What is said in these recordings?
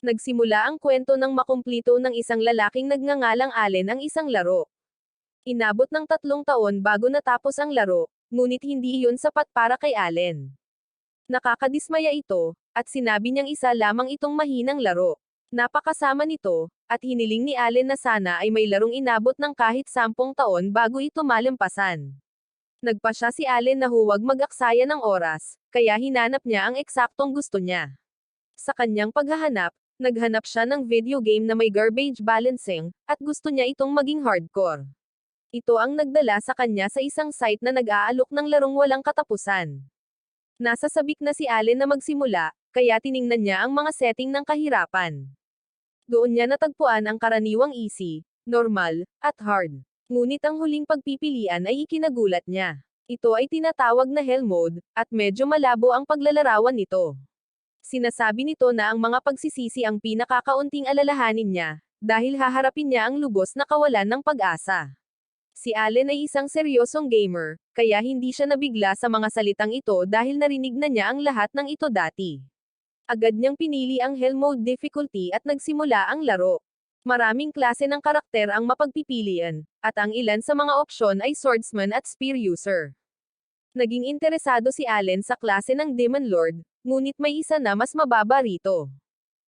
Nagsimula ang kwento ng makumplito ng isang lalaking nagngangalang Allen ang isang laro. Inabot ng 3 taon bago natapos ang laro, ngunit hindi iyon sapat para kay Allen. Nakakadismaya ito, at sinabi niyang isa lamang itong mahinang laro. Napakasama nito, at hiniling ni Allen na sana ay may larong inabot ng kahit 10 taon bago ito malampasan. Nagpasya si Allen na huwag mag-aksaya ng oras, kaya hinanap niya ang eksaktong gusto niya. Sa kanyang paghahanap, naghanap siya ng video game na may garbage balancing, at gusto niya itong maging hardcore. Ito ang nagdala sa kanya sa isang site na nag-aalok ng larong walang katapusan. Nasa sabik na si Allen na magsimula, kaya tiningnan niya ang mga setting ng kahirapan. Doon niya natagpuan ang karaniwang easy, normal, at hard. Ngunit ang huling pagpipilian ay ikinagulat niya. Ito ay tinatawag na hell mode, at medyo malabo ang paglalarawan nito. Sinasabi nito na ang mga pagsisisi ang pinakakaunting alalahanin niya, dahil haharapin niya ang lubos na kawalan ng pag-asa. Si Allen ay isang seryosong gamer, kaya hindi siya nabigla sa mga salitang ito dahil narinig na niya ang lahat ng ito dati. Agad niyang pinili ang Hell Mode difficulty at nagsimula ang laro. Maraming klase ng karakter ang mapagpipilian, at ang ilan sa mga opsyon ay swordsman at spear user. Naging interesado si Allen sa klase ng Demon Lord, ngunit may isa na mas mababa rito.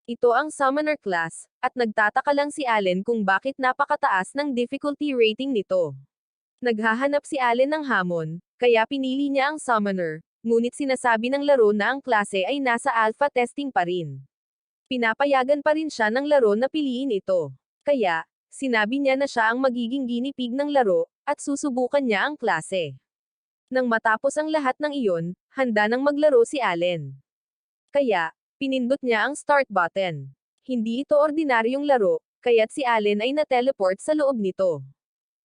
Ito ang Summoner class, at nagtataka lang si Allen kung bakit napakataas ng difficulty rating nito. Naghahanap si Allen ng hamon, kaya pinili niya ang Summoner, ngunit sinasabi ng laro na ang klase ay nasa alpha testing pa rin. Pinapayagan pa rin siya ng laro na piliin ito. Kaya, sinabi niya na siya ang magiging guinea pig ng laro, at susubukan niya ang klase. Nang matapos ang lahat ng iyon, handa nang maglaro si Allen. Kaya, pinindot niya ang start button. Hindi ito ordinaryong laro, kaya't si Allen ay na-teleport sa loob nito.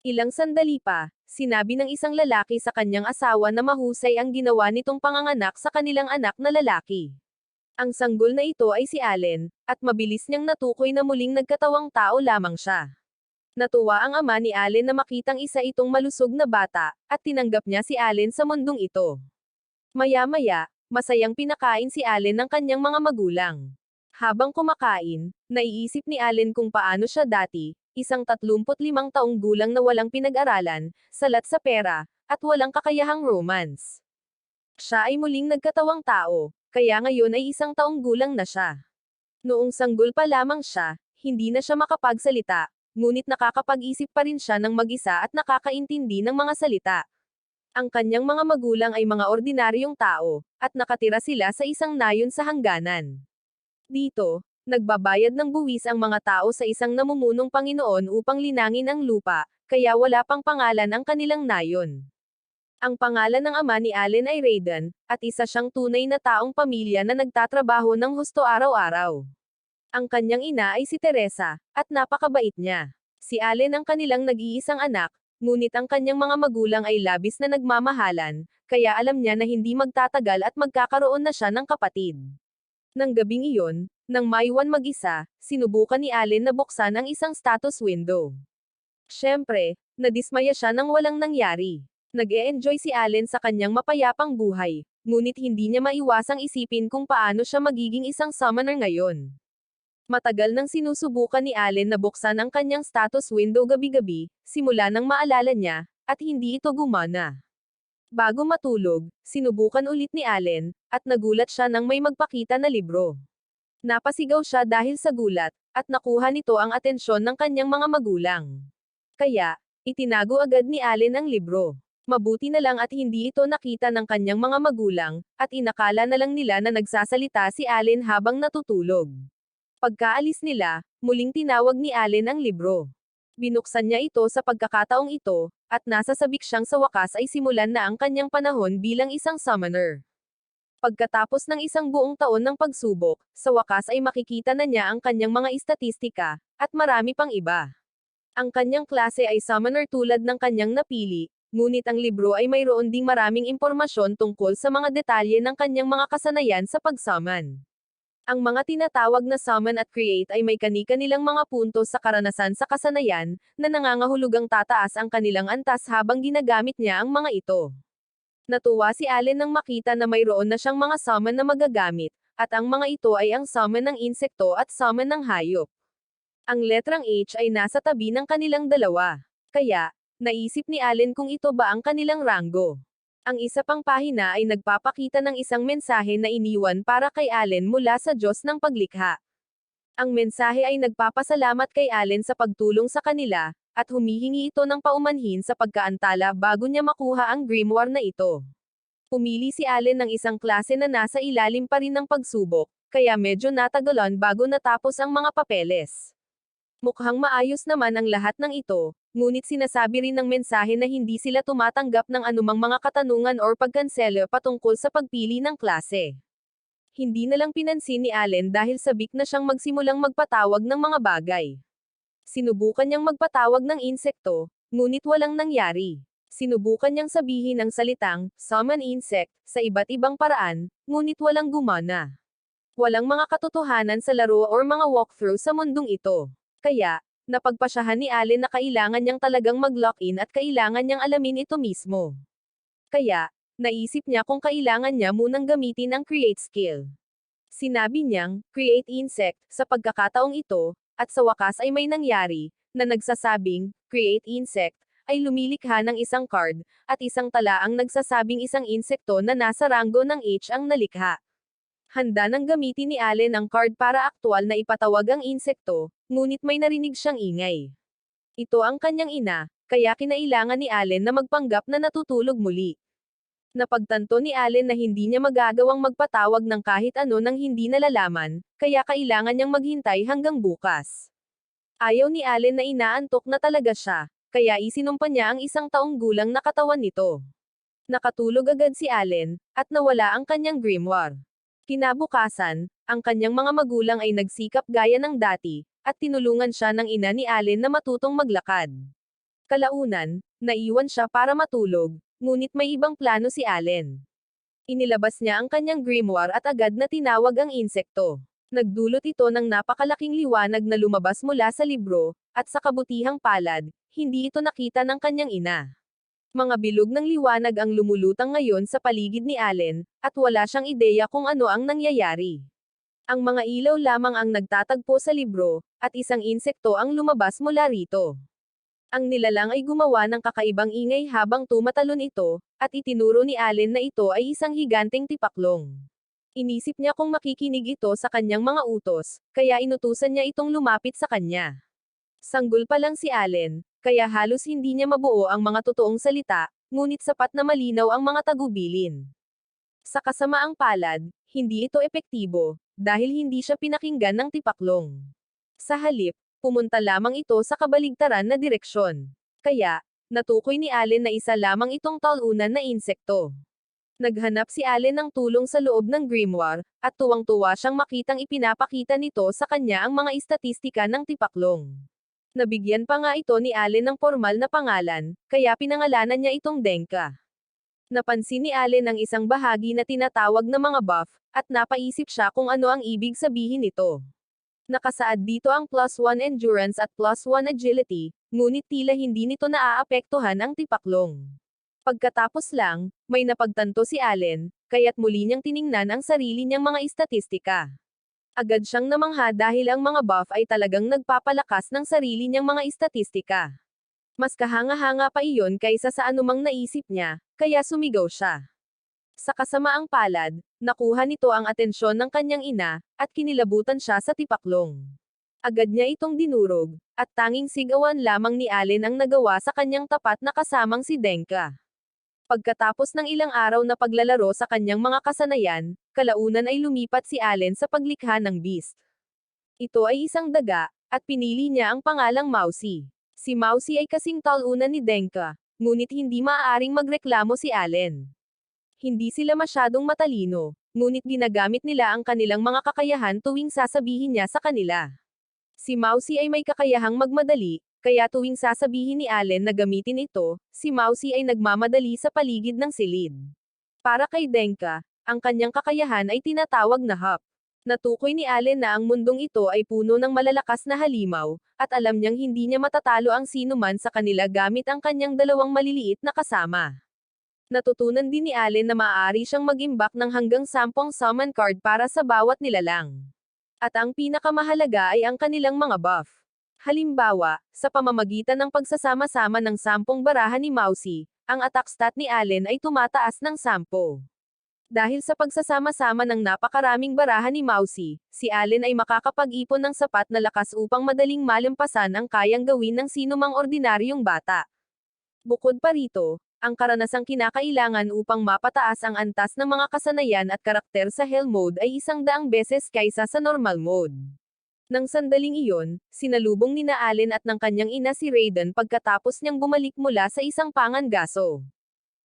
Ilang sandali pa, sinabi ng isang lalaki sa kanyang asawa na mahusay ang ginawa nitong panganganak sa kanilang anak na lalaki. Ang sanggol na ito ay si Allen, at mabilis niyang natukoy na muling nagkatawang tao lamang siya. Natuwa ang ama ni Allen na makitang isa itong malusog na bata, at tinanggap niya si Allen sa mundong ito. Maya-maya, masayang pinakain si Allen ng kanyang mga magulang. Habang kumakain, naiisip ni Allen kung paano siya dati, isang 35 taong gulang na walang pinag-aralan, salat sa pera, at walang kakayahang romance. Siya ay muling nagkatawang tao, kaya ngayon ay 1 taong gulang na siya. Noong sanggol pa lamang siya, hindi na siya makapagsalita, ngunit nakakapag-isip pa rin siya ng mag-isa at nakakaintindi ng mga salita. Ang kanyang mga magulang ay mga ordinaryong tao, at nakatira sila sa isang nayon sa hangganan. Dito, nagbabayad ng buwis ang mga tao sa isang namumunong Panginoon upang linangin ang lupa, kaya wala pang pangalan ang kanilang nayon. Ang pangalan ng ama ni Allen ay Raiden, at isa siyang tunay na taong pamilya na nagtatrabaho ng husto araw-araw. Ang kanyang ina ay si Teresa, at napakabait niya. Si Allen ang kanilang nag-iisang anak, ngunit ang kanyang mga magulang ay labis na nagmamahalan, kaya alam niya na hindi magtatagal at magkakaroon na siya ng kapatid. Nang gabing iyon, nang maiwan mag-isa, sinubukan ni Allen na buksan ang isang status window. Siyempre, nadismaya siya nang walang nangyari. Nag-e-enjoy si Allen sa kanyang mapayapang buhay, ngunit hindi niya maiwasang isipin kung paano siya magiging isang summoner ngayon. Matagal nang sinusubukan ni Allen na buksan ang kanyang status window gabi-gabi, simula nang maalala niya, at hindi ito gumana. Bago matulog, sinubukan ulit ni Allen, at nagulat siya nang may magpakita na libro. Napasigaw siya dahil sa gulat, at nakuha nito ang atensyon ng kanyang mga magulang. Kaya, itinago agad ni Allen ang libro. Mabuti na lang at hindi ito nakita ng kanyang mga magulang, at inakala na lang nila na nagsasalita si Allen habang natutulog. Pagkaalis nila, muling tinawag ni Allen ang libro. Binuksan niya ito sa pagkakataong ito, at nasa sabik siyang sa wakas ay simulan na ang kanyang panahon bilang isang summoner. Pagkatapos ng 1 buong taon ng pagsubok, sa wakas ay makikita na niya ang kanyang mga istatistika, at marami pang iba. Ang kanyang klase ay summoner tulad ng kanyang napili, ngunit ang libro ay mayroon ding maraming impormasyon tungkol sa mga detalye ng kanyang mga kasanayan sa pagsummon. Ang mga tinatawag na summon at create ay may kani-kanilang mga puntos sa karanasan sa kasanayan, na nangangahulugang tataas ang kanilang antas habang ginagamit niya ang mga ito. Natuwa si Allen nang makita na mayroon na siyang mga summon na magagamit, at ang mga ito ay ang summon ng insekto at summon ng hayop. Ang letrang H ay nasa tabi ng kanilang dalawa. Kaya, naisip ni Allen kung ito ba ang kanilang ranggo. Ang isa pang pahina ay nagpapakita ng isang mensahe na iniwan para kay Allen mula sa Diyos ng paglikha. Ang mensahe ay nagpapasalamat kay Allen sa pagtulong sa kanila, at humihingi ito ng paumanhin sa pagkaantala bago niya makuha ang grimoire na ito. Pumili si Allen ng isang klase na nasa ilalim pa rin ng pagsubok, kaya medyo natagalan bago natapos ang mga papeles. Mukhang maayos naman ang lahat ng ito, ngunit sinasabi rin ng mensahe na hindi sila tumatanggap ng anumang mga katanungan or pagkansela patungkol sa pagpili ng klase. Hindi na lang pinansin ni Allen dahil sabik na siyang magsimulang magpatawag ng mga bagay. Sinubukan niyang magpatawag ng insekto, ngunit walang nangyari. Sinubukan niyang sabihin ang salitang, summon insect, sa iba't ibang paraan, ngunit walang gumana. Walang mga katotohanan sa laro or mga walkthrough sa mundong ito. Kaya, napagpasyahan ni Allen na kailangan niyang talagang mag-lock-in at kailangan niyang alamin ito mismo. Kaya, naisip niya kung kailangan niya munang gamitin ang create skill. Sinabi niyang, create insect, sa pagkakataong ito, at sa wakas ay may nangyari, na nagsasabing, create insect, ay lumilikha ng isang card, at isang tala ang nagsasabing isang insekto na nasa ranggo ng H ang nalikha. Handa nang gamitin ni Allen ang card para aktwal na ipatawag ang insekto, ngunit may narinig siyang ingay. Ito ang kanyang ina, kaya kinailangan ni Allen na magpanggap na natutulog muli. Napagtanto ni Allen na hindi niya magagawang magpatawag ng kahit ano nang hindi nalalaman, kaya kailangan niyang maghintay hanggang bukas. Ayaw ni Allen na inaantok na talaga siya, kaya isinumpa niya ang isang taong gulang na katawan nito. Nakatulog agad si Allen, at nawala ang kanyang grimoire. Kinabukasan, ang kanyang mga magulang ay nagsikap gaya ng dati, at tinulungan siya ng ina ni Allen na matutong maglakad. Kalaunan, naiwan siya para matulog, ngunit may ibang plano si Allen. Inilabas niya ang kanyang grimoire at agad na tinawag ang insekto. Nagdulot ito ng napakalaking liwanag na lumabas mula sa libro, at sa kabutihang palad, hindi ito nakita ng kanyang ina. Mga bilog ng liwanag ang lumulutang ngayon sa paligid ni Allen, at wala siyang ideya kung ano ang nangyayari. Ang mga ilaw lamang ang nagtatagpo sa libro, at isang insekto ang lumabas mula rito. Ang nilalang ay gumawa ng kakaibang ingay habang tumatalon ito, at itinuro ni Allen na ito ay isang higanteng tipaklong. Inisip niya kung makikinig ito sa kanyang mga utos, kaya inutusan niya itong lumapit sa kanya. Sanggol pa lang si Allen, kaya halos hindi niya mabuo ang mga totoong salita, ngunit sapat na malinaw ang mga tagubilin. Sa kasamaang palad, hindi ito epektibo, dahil hindi siya pinakinggan ng tipaklong. Sa halip, pumunta lamang ito sa kabaligtaran na direksyon. Kaya, natukoy ni Allen na isa lamang itong talunan na insekto. Naghanap si Allen ng tulong sa loob ng grimoire, at tuwang-tuwa siyang makitang ipinapakita nito sa kanya ang mga istatistika ng tipaklong. Nabigyan pa nga ito ni Allen ng formal na pangalan, kaya pinangalanan niya itong Denka. Napansin ni Allen ang isang bahagi na tinatawag na mga buff, at napaisip siya kung ano ang ibig sabihin nito. Nakasaad dito ang +1 endurance at +1 agility, ngunit tila hindi nito naaapektuhan ang tipaklong. Pagkatapos lang, may napagtanto si Allen, kaya't muli niyang tiningnan ang sarili niyang mga istatistika. Agad siyang namangha dahil ang mga buff ay talagang nagpapalakas ng sarili niyang mga istatistika. Mas kahanga-hanga pa iyon kaysa sa anumang naisip niya, kaya sumigaw siya. Sa kasamaang palad, nakuha nito ang atensyon ng kanyang ina, at kinilabutan siya sa tipaklong. Agad niya itong dinurog, at tanging sigawan lamang ni Allen ang nagawa sa kanyang tapat na kasamang si Denka. Pagkatapos ng ilang araw na paglalaro sa kanyang mga kasanayan, kalaunan ay lumipat si Allen sa paglikha ng beast. Ito ay isang daga, at pinili niya ang pangalang Mousy. Si Mousy ay kasing talunan ni Denka, ngunit hindi maaaring magreklamo si Allen. Hindi sila masyadong matalino, ngunit ginagamit nila ang kanilang mga kakayahan tuwing sasabihin niya sa kanila. Si Mousy ay may kakayahang magmadali, kaya tuwing sasabihin ni Allen na gamitin ito, si Mousy ay nagmamadali sa paligid ng silid. Para kay Denka, ang kanyang kakayahan ay tinatawag na hop. Natukoy ni Allen na ang mundong ito ay puno ng malalakas na halimaw, at alam niyang hindi niya matatalo ang sinuman sa kanila gamit ang kanyang dalawang maliliit na kasama. Natutunan din ni Allen na maaari siyang mag-imbak ng hanggang 10 summon card para sa bawat nilalang. At ang pinakamahalaga ay ang kanilang mga buff. Halimbawa, sa pamamagitan ng pagsasama-sama ng 10 baraha ni Mousy, ang attack stat ni Allen ay tumataas ng 10. Dahil sa pagsasama-sama ng napakaraming baraha ni Mousy, si Allen ay makakapag-ipon ng sapat na lakas upang madaling malampasan ang kayang gawin ng sinumang ordinaryong bata. Bukod pa rito, ang karanasang kinakailangan upang mapataas ang antas ng mga kasanayan at karakter sa Hell Mode ay 100 beses kaysa sa Normal Mode. Nang sandaling iyon, sinalubong ni na Allen at ng kanyang ina si Raiden pagkatapos niyang bumalik mula sa isang pangangaso.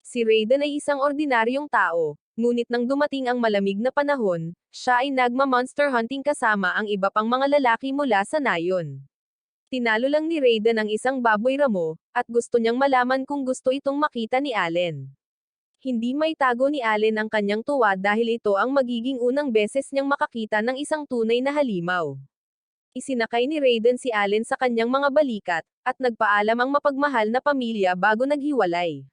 Si Raiden ay isang ordinaryong tao, ngunit nang dumating ang malamig na panahon, siya ay nagma-monster hunting kasama ang iba pang mga lalaki mula sa nayon. Tinalo lang ni Raiden ang isang baboy ramo, at gusto niyang malaman kung gusto itong makita ni Allen. Hindi may tago ni Allen ang kanyang tuwa dahil ito ang magiging unang beses niyang makakita ng isang tunay na halimaw. Isinakay ni Raiden si Allen sa kanyang mga balikat, at nagpaalam ang mapagmahal na pamilya bago naghiwalay.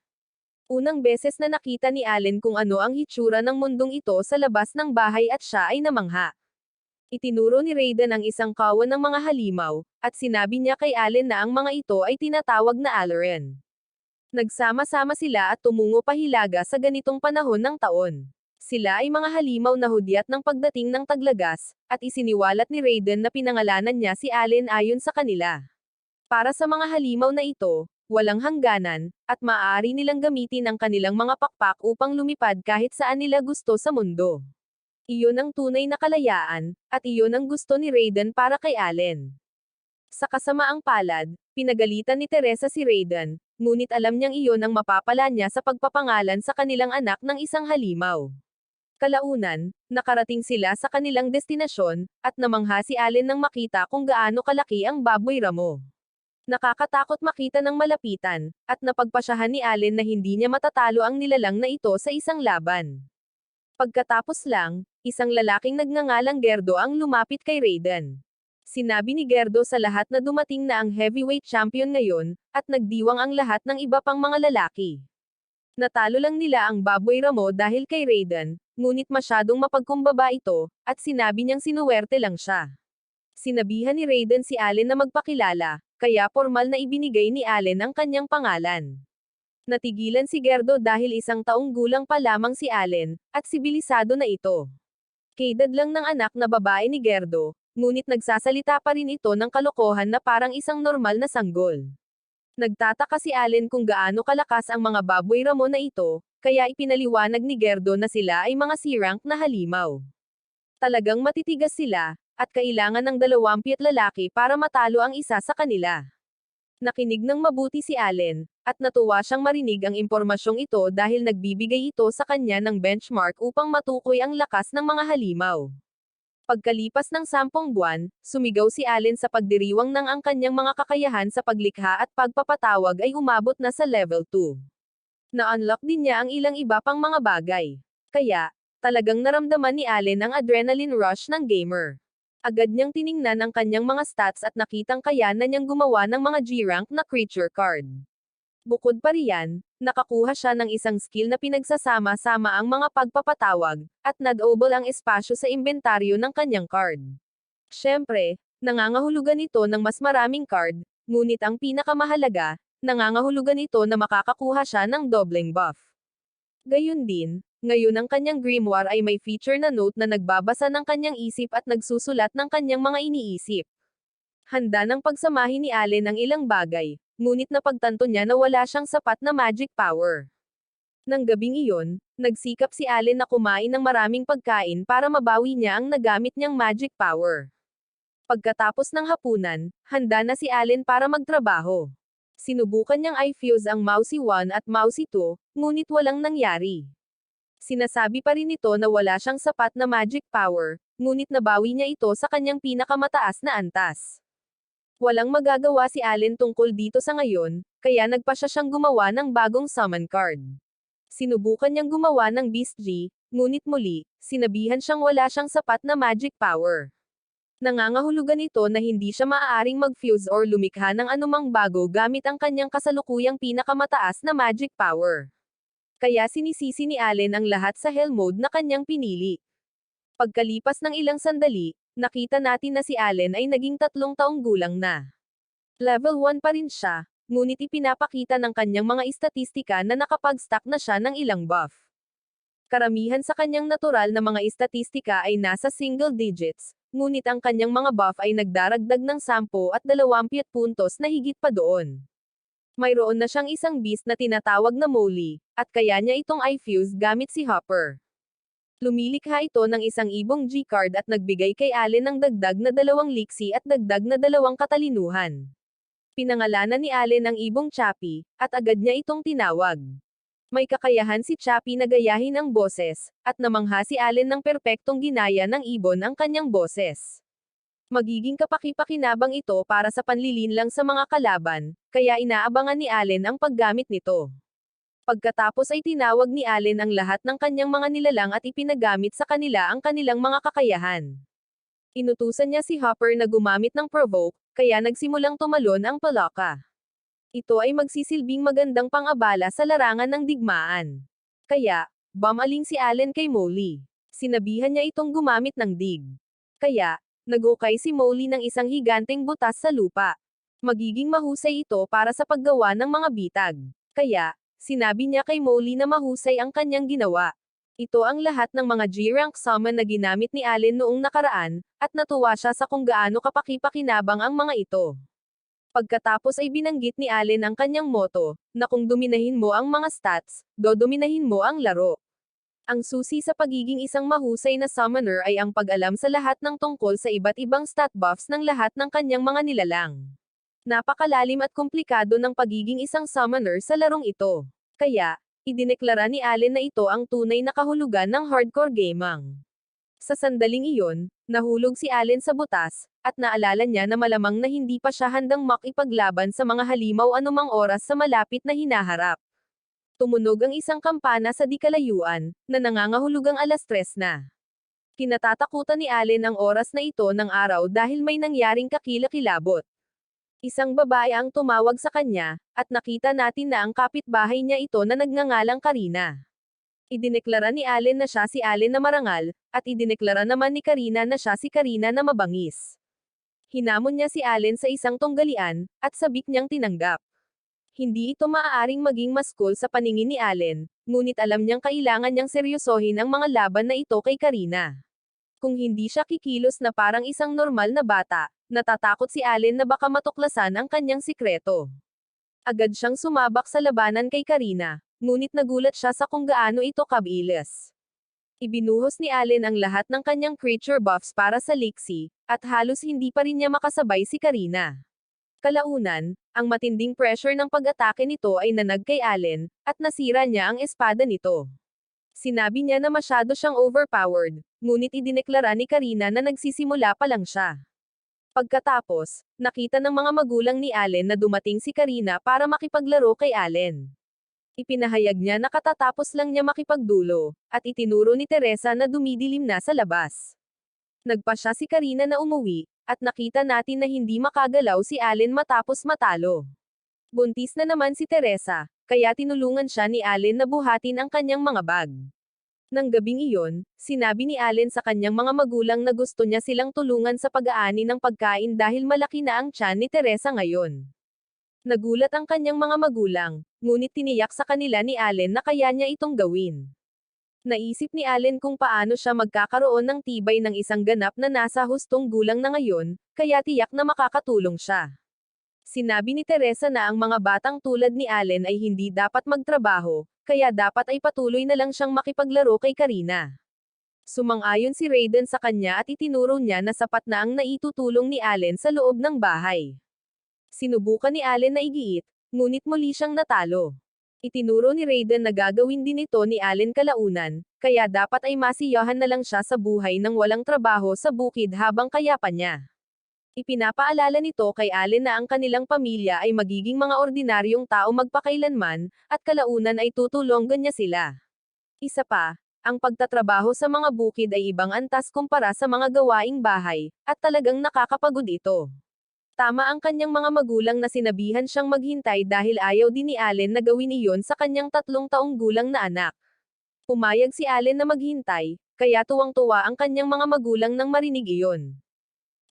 Unang beses na nakita ni Allen kung ano ang hitsura ng mundong ito sa labas ng bahay at siya ay namangha. Itinuro ni Raiden ang isang kawan ng mga halimaw, at sinabi niya kay Allen na ang mga ito ay tinatawag na Alluren. Nagsama-sama sila at tumungo pahilaga sa ganitong panahon ng taon. Sila ay mga halimaw na hudyat ng pagdating ng taglagas, at isiniwalat ni Raiden na pinangalanan niya si Allen ayon sa kanila. Para sa mga halimaw na ito, walang hangganan, at maaari nilang gamitin ang kanilang mga pakpak upang lumipad kahit saan nila gusto sa mundo. Iyon ang tunay na kalayaan, at iyon ang gusto ni Raiden para kay Allen. Sa kasamaang palad, pinagalitan ni Teresa si Raiden, ngunit alam niyang iyon ang mapapala niya sa pagpapangalan sa kanilang anak ng isang halimaw. Kalaunan, nakarating sila sa kanilang destinasyon, at namangha si Allen nang makita kung gaano kalaki ang baboy ramo. Nakakatakot makita ng malapitan, at napagpasyahan ni Allen na hindi niya matatalo ang nilalang na ito sa isang laban. Pagkatapos lang, isang lalaking nagngangalang Gerdo ang lumapit kay Raiden. Sinabi ni Gerdo sa lahat na dumating na ang heavyweight champion ngayon, at nagdiwang ang lahat ng iba pang mga lalaki. Natalo lang nila ang baboy ramo dahil kay Raiden, ngunit masyadong mapagkumbaba ito, at sinabi niyang sinuwerte lang siya. Sinabihan ni Raiden si Allen na magpakilala, kaya formal na ibinigay ni Allen ang kanyang pangalan. Natigilan si Gerdo dahil 1 taong gulang pa lamang si Allen, at sibilisado na ito. Kaedad lang ng anak na babae ni Gerdo, ngunit nagsasalita pa rin ito ng kalokohan na parang isang normal na sanggol. Nagtataka si Allen kung gaano kalakas ang mga baboy ramo na ito, kaya ipinaliwanag ni Gerdo na sila ay mga C-rank na halimaw. Talagang matitigas sila, at kailangan ng 20 lalaki para matalo ang isa sa kanila. Nakinig ng mabuti si Allen, at natuwa siyang marinig ang impormasyong ito dahil nagbibigay ito sa kanya ng benchmark upang matukoy ang lakas ng mga halimaw. Pagkalipas ng 10 buwan, sumigaw si Allen sa pagdiriwang ng ang kanyang mga kakayahan sa paglikha at pagpapatawag ay umabot na sa level 2. Na-unlock din niya ang ilang iba pang mga bagay. Kaya, talagang naramdaman ni Allen ang adrenaline rush ng gamer. Agad niyang tiningnan ang kanyang mga stats at nakitang kaya na niyang gumawa ng mga G-rank na creature card. Bukod pa riyan, nakakuha siya ng isang skill na pinagsasama-sama ang mga pagpapatawag, at nadouble ang espasyo sa inventaryo ng kanyang card. Siyempre, nangangahulugan ito ng mas maraming card, ngunit ang pinakamahalaga, nangangahulugan ito na makakakuha siya ng dobleng buff. Gayun din, ngayon ang kanyang grimoire ay may feature na note na nagbabasa ng kanyang isip at nagsusulat ng kanyang mga iniisip. Handa ng pagsamahin ni Allen ang ilang bagay, ngunit napagtanto niya na wala siyang sapat na magic power. Nang gabing iyon, nagsikap si Allen na kumain ng maraming pagkain para mabawi niya ang nagamit niyang magic power. Pagkatapos ng hapunan, handa na si Allen para magtrabaho. Sinubukan niyang i-fuse ang Mousy 1 at Mousy 2, ngunit walang nangyari. Sinasabi pa rin ito na wala siyang sapat na magic power, ngunit nabawi niya ito sa kanyang pinakamataas na antas. Walang magagawa si Allen tungkol dito sa ngayon, kaya nagpasya siyang gumawa ng bagong summon card. Sinubukan niyang gumawa ng Beast G, ngunit muli, sinabihan siyang wala siyang sapat na magic power. Nangangahulugan ito na hindi siya maaaring mag-fuse or lumikha ng anumang bago gamit ang kanyang kasalukuyang pinakamataas na magic power. Kaya sinisisi ni Allen ang lahat sa hell mode na kanyang pinili. Pagkalipas ng ilang sandali, nakita natin na si Allen ay naging 3 taong gulang na. Level 1 pa rin siya, ngunit ipinapakita ng kanyang mga istatistika na nakapag-stack na siya ng ilang buff. Karamihan sa kanyang natural na mga istatistika ay nasa single digits, ngunit ang kanyang mga buff ay nagdaragdag ng 10 at 20 puntos na higit pa doon. Mayroon na siyang isang beast na tinatawag na Molly, at kaya niya itong i-fuse gamit si Hopper. Lumilikha ito ng isang ibong G-card at nagbigay kay Allen ng dagdag na 2 liksi at dagdag na 2 katalinuhan. Pinangalanan ni Allen ang ibong Chappy, at agad niya itong tinawag. May kakayahan si Chappy na gayahin ang boses, at namangha si Allen ng perpektong ginaya ng ibon ang kanyang boses. Magiging kapaki-pakinabang ito para sa panlilinlang sa mga kalaban, kaya inaabangan ni Allen ang paggamit nito. Pagkatapos ay tinawag ni Allen ang lahat ng kanyang mga nilalang at ipinagamit sa kanila ang kanilang mga kakayahan. Inutusan niya si Hopper na gumamit ng provoke, kaya nagsimulang tumalon ang Palaka. Ito ay magsisilbing magandang pang-abala sa larangan ng digmaan. Kaya, bumaling si Allen kay Molly. Sinabihan niya itong gumamit ng dig. Kaya, nag-ukay si Molly ng isang higanteng butas sa lupa. Magiging mahusay ito para sa paggawa ng mga bitag. Kaya, sinabi niya kay Molly na mahusay ang kanyang ginawa. Ito ang lahat ng mga G-rank summon na ginamit ni Allen noong nakaraan, at natuwa siya sa kung gaano kapaki-pakinabang ang mga ito. Pagkatapos ay binanggit ni Allen ang kanyang motto, na kung dominahin mo ang mga stats, dodominahin mo ang laro. Ang susi sa pagiging isang mahusay na summoner ay ang pag-alam sa lahat ng tungkol sa iba't ibang stat buffs ng lahat ng kanyang mga nilalang. Napakalalim at komplikado ng pagiging isang summoner sa larong ito. Kaya, idineklara ni Allen na ito ang tunay na kahulugan ng hardcore gaming. Sa sandaling iyon, nahulog si Allen sa butas, at naalala niya na malamang na hindi pa siya handang makipaglaban sa mga halimaw anumang oras sa malapit na hinaharap. Tumunog ang isang kampana sa di-kalayuan, na nangangahulugang 3:00 na. Kinatatakutan ni Allen ang oras na ito ng araw dahil may nangyaring kakilakilabot. Isang babae ang tumawag sa kanya, at nakita natin na ang kapitbahay niya ito na nagngangalang Karina. Idineklara ni Allen na siya si Allen na marangal, at idineklara naman ni Karina na siya si Karina na mabangis. Hinamon niya si Allen sa isang tunggalian, at sabik niyang tinanggap. Hindi ito maaaring maging mas cool sa paningin ni Allen, ngunit alam niyang kailangan niyang seryosohin ang mga laban na ito kay Karina. Kung hindi siya kikilos na parang isang normal na bata, natatakot si Allen na baka matuklasan ang kanyang sikreto. Agad siyang sumabak sa labanan kay Karina, ngunit nagulat siya sa kung gaano ito kabilis. Ibinuhos ni Allen ang lahat ng kanyang creature buffs para sa Lixie, at halos hindi pa rin niya makasabay si Karina. Kalaunan, ang matinding pressure ng pag-atake nito ay nanag kay Allen, at nasira niya ang espada nito. Sinabi niya na masyado siyang overpowered, ngunit idineklara ni Karina na nagsisimula pa lang siya. Pagkatapos, nakita ng mga magulang ni Allen na dumating si Karina para makipaglaro kay Allen. Ipinahayag niya na katatapos lang niya makipagdulo, at itinuro ni Teresa na dumidilim na sa labas. Nagpasya si Karina na umuwi, at nakita natin na hindi makagalaw si Allen matapos matalo. Buntis na naman si Teresa, kaya tinulungan siya ni Allen na buhatin ang kanyang mga bag. Nang gabing iyon, sinabi ni Allen sa kanyang mga magulang na gusto niya silang tulungan sa pag-aani ng pagkain dahil malaki na ang tiyan ni Teresa ngayon. Nagulat ang kanyang mga magulang, ngunit tiniyak sa kanila ni Allen na kaya niya itong gawin. Naisip ni Allen kung paano siya magkakaroon ng tibay ng isang ganap na nasa hustong gulang na ngayon, kaya tiyak na makakatulong siya. Sinabi ni Teresa na ang mga batang tulad ni Allen ay hindi dapat magtrabaho, kaya dapat ay patuloy na lang siyang makipaglaro kay Karina. Sumang-ayon si Raiden sa kanya at itinuro niya na sapat na ang naitutulong ni Allen sa loob ng bahay. Sinubukan ni Allen na igiit, ngunit muli siyang natalo. Itinuro ni Raiden na gagawin din ito ni Allen kalaunan, kaya dapat ay masiyahan na lang siya sa buhay ng walang trabaho sa bukid habang kaya pa niya. Ipinapaalala nito kay Allen na ang kanilang pamilya ay magiging mga ordinaryong tao magpakailanman, at kalaunan ay tutulungan niya sila. Isa pa, ang pagtatrabaho sa mga bukid ay ibang antas kumpara sa mga gawaing bahay, at talagang nakakapagod ito. Tama ang kanyang mga magulang na sinabihan siyang maghintay dahil ayaw din ni Allen na gawin iyon sa kanyang 3 taong gulang na anak. Pumayag si Allen na maghintay, kaya tuwang-tuwa ang kanyang mga magulang nang marinig iyon.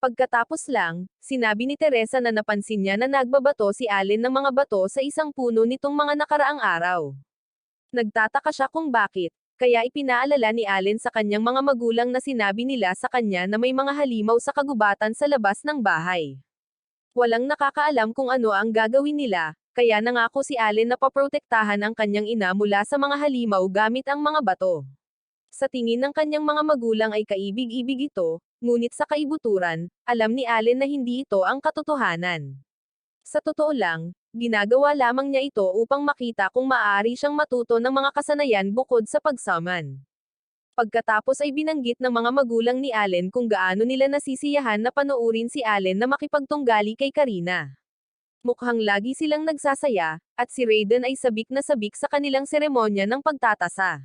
Pagkatapos lang, sinabi ni Teresa na napansin niya na nagbabato si Allen ng mga bato sa isang puno nitong mga nakaraang araw. Nagtataka siya kung bakit, kaya ipinaalala ni Allen sa kanyang mga magulang na sinabi nila sa kanya na may mga halimaw sa kagubatan sa labas ng bahay. Walang nakakaalam kung ano ang gagawin nila, kaya nangako si Allen na paprotektahan ang kanyang ina mula sa mga halimaw gamit ang mga bato. Sa tingin ng kanyang mga magulang ay kaibig-ibig ito, ngunit sa kaibuturan, alam ni Allen na hindi ito ang katotohanan. Sa totoo lang, ginagawa lamang niya ito upang makita kung maaari siyang matuto ng mga kasanayan bukod sa pagsaman. Pagkatapos ay binanggit ng mga magulang ni Allen kung gaano nila nasisiyahan na panoorin si Allen na makipagtunggali kay Karina. Mukhang lagi silang nagsasaya, at si Raiden ay sabik na sabik sa kanilang seremonya ng pagtatasa.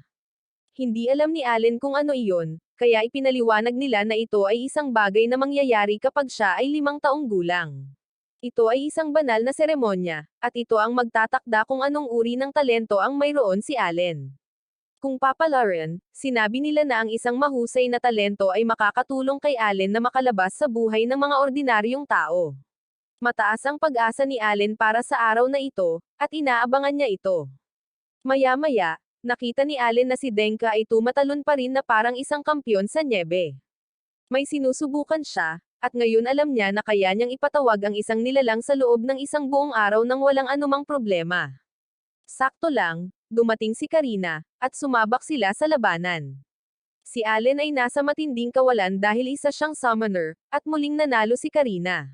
Hindi alam ni Allen kung ano iyon, kaya ipinaliwanag nila na ito ay isang bagay na mangyayari kapag siya ay 5 taong gulang. Ito ay isang banal na seremonya, at ito ang magtatakda kung anong uri ng talento ang mayroon si Allen. Kung papalaran, sinabi nila na ang isang mahusay na talento ay makakatulong kay Allen na makalabas sa buhay ng mga ordinaryong tao. Mataas ang pag-asa ni Allen para sa araw na ito, at inaabangan niya ito. Maya-maya, nakita ni Allen na si Denka ay tumatalon pa rin na parang isang kampyon sa nyebe. May sinusubukan siya, at ngayon alam niya na kaya niyang ipatawag ang isang nilalang sa loob ng isang buong araw nang walang anumang problema. Sakto lang, dumating si Karina, at sumabak sila sa labanan. Si Allen ay nasa matinding kawalan dahil isa siyang summoner, at muling nanalo si Karina.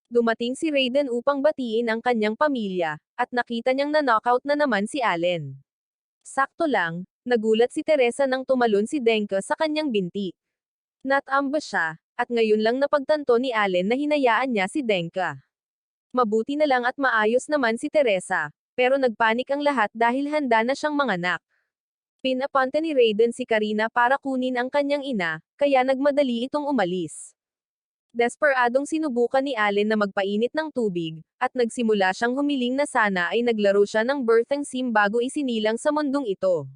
Dumating si Raiden upang batiin ang kanyang pamilya, at nakita niyang na-knockout na naman si Allen. Sakto lang, nagulat si Teresa nang tumalon si Denka sa kanyang binti. Natamba siya, at ngayon lang napagtanto ni Allen na hinayaan niya si Denka. Mabuti na lang at maayos naman si Teresa, pero nagpanik ang lahat dahil handa na siyang manganak. Pinapunta ni Raiden si Karina para kunin ang kanyang ina, kaya nagmadali itong umalis. Desperadong sinubukan ni Allen na magpainit ng tubig, at nagsimula siyang humiling na sana ay naglaro siya ng birthing sim bago isinilang sa mundong ito.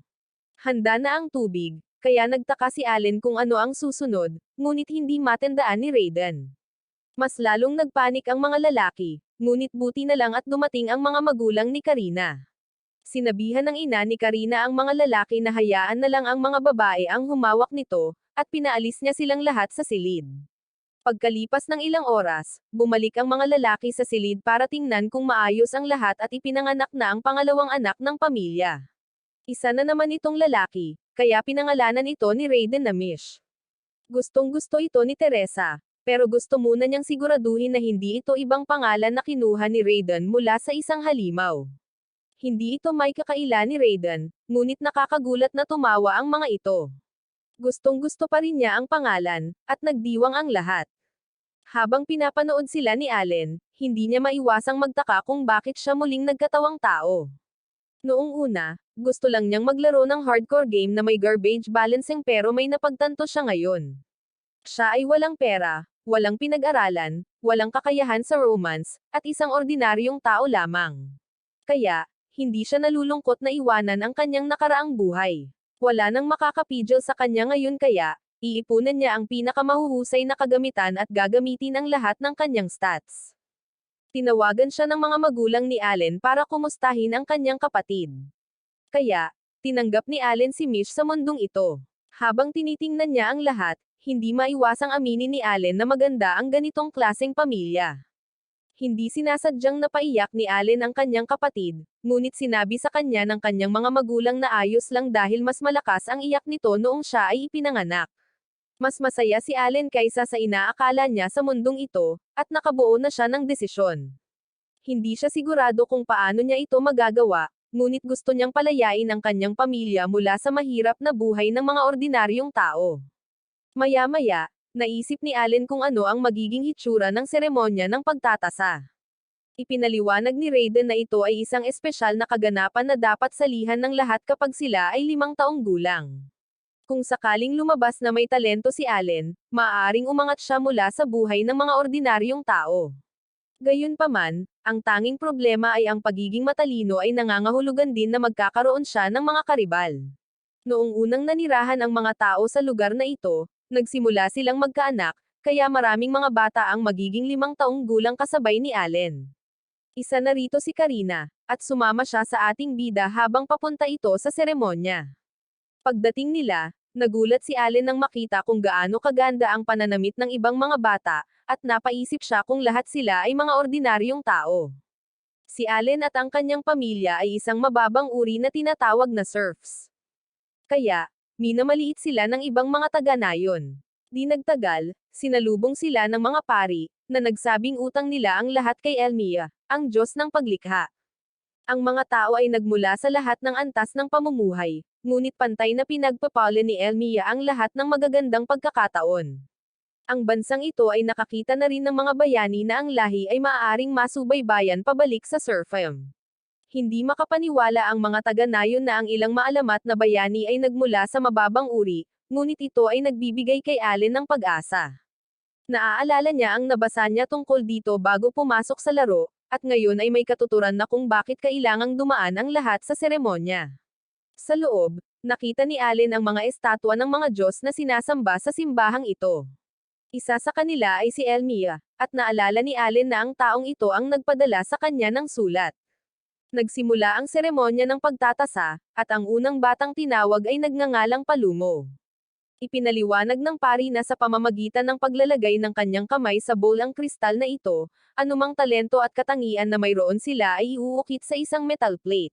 Handa na ang tubig, kaya nagtaka si Allen kung ano ang susunod, ngunit hindi matandaan ni Raiden. Mas lalong nagpanik ang mga lalaki, ngunit buti na lang at dumating ang mga magulang ni Karina. Sinabihan ng ina ni Karina ang mga lalaki na hayaan na lang ang mga babae ang humawak nito, at pinaalis niya silang lahat sa silid. Pagkalipas ng ilang oras, bumalik ang mga lalaki sa silid para tingnan kung maayos ang lahat at ipinanganak na ang pangalawang anak ng pamilya. Isa na naman itong lalaki, kaya pinangalanan ito ni Raiden na Mish. Gustong-gusto ito ni Teresa, pero gusto muna niyang siguraduhin na hindi ito ibang pangalan na kinuha ni Raiden mula sa isang halimaw. Hindi ito may kakaila ni Raiden, ngunit nakakagulat na tumawa ang mga ito. Gustong-gusto pa rin niya ang pangalan, at nagdiwang ang lahat. Habang pinapanood sila ni Allen, hindi niya maiwasang magtaka kung bakit siya muling nagkatawang tao. Noong una, gusto lang niyang maglaro ng hardcore game na may garbage balancing pero may napagtanto siya ngayon. Siya ay walang pera, walang pinag-aralan, walang kakayahan sa romance, at isang ordinaryong tao lamang. Kaya, hindi siya nalulungkot na iwanan ang kanyang nakaraang buhay. Wala nang makakapigil sa kanya ngayon kaya, iipunan niya ang pinakamahuhusay na kagamitan at gagamitin ang lahat ng kanyang stats. Tinawagan siya ng mga magulang ni Allen para kumustahin ang kanyang kapatid. Kaya, tinanggap ni Allen si Mish sa mundong ito. Habang tinitingnan niya ang lahat, hindi maiwasang aminin ni Allen na maganda ang ganitong klaseng pamilya. Hindi sinasadyang napaiyak ni Allen ang kanyang kapatid, ngunit sinabi sa kanya ng kanyang mga magulang na ayos lang dahil mas malakas ang iyak nito noong siya ay ipinanganak. Mas masaya si Allen kaysa sa inaakala niya sa mundong ito, at nakabuo na siya ng desisyon. Hindi siya sigurado kung paano niya ito magagawa, ngunit gusto niyang palayain ang kanyang pamilya mula sa mahirap na buhay ng mga ordinaryong tao. Maya-maya, naisip ni Allen kung ano ang magiging hitsura ng seremonya ng pagtatasa. Ipinaliwanag ni Raiden na ito ay isang espesyal na kaganapan na dapat salihan ng lahat kapag sila ay 5 taong gulang. Kung sakaling lumabas na may talento si Allen, maaaring umangat siya mula sa buhay ng mga ordinaryong tao. Gayunpaman, ang tanging problema ay ang pagiging matalino ay nangangahulugan din na magkakaroon siya ng mga karibal. Noong unang nanirahan ang mga tao sa lugar na ito, nagsimula silang magkaanak, kaya maraming mga bata ang magiging 5 taong gulang kasabay ni Allen. Isa na rito si Karina, at sumama siya sa ating bida habang papunta ito sa seremonya. Pagdating nila, nagulat si Allen nang makita kung gaano kaganda ang pananamit ng ibang mga bata, at napaisip siya kung lahat sila ay mga ordinaryong tao. Si Allen at ang kanyang pamilya ay isang mababang uri na tinatawag na serfs. Kaya, minamaliit sila ng ibang mga taga-nayon. Di nagtagal, sinalubong sila ng mga pari, na nagsabing utang nila ang lahat kay Elmia, ang Diyos ng paglikha. Ang mga tao ay nagmula sa lahat ng antas ng pamumuhay, ngunit pantay na pinagpapala ni Elmia ang lahat ng magagandang pagkakataon. Ang bansang ito ay nakakita na rin ng mga bayani na ang lahi ay maaaring masubaybayan pabalik sa serfdom. Hindi makapaniwala ang mga taga-nayon na ang ilang maalamat na bayani ay nagmula sa mababang uri, ngunit ito ay nagbibigay kay Allen ng pag-asa. Naaalala niya ang nabasa niya tungkol dito bago pumasok sa laro, at ngayon ay may katuturan na kung bakit kailangang dumaan ang lahat sa seremonya. Sa loob, nakita ni Allen ang mga estatwa ng mga Diyos na sinasamba sa simbahang ito. Isa sa kanila ay si Elmia, at naalala ni Allen na ang taong ito ang nagpadala sa kanya ng sulat. Nagsimula ang seremonya ng pagtatasa, at ang unang batang tinawag ay nagngangalang Palumo. Ipinaliwanag ng pari na sa pamamagitan ng paglalagay ng kanyang kamay sa bowl ang kristal na ito, anumang talento at katangian na mayroon sila ay iuukit sa isang metal plate.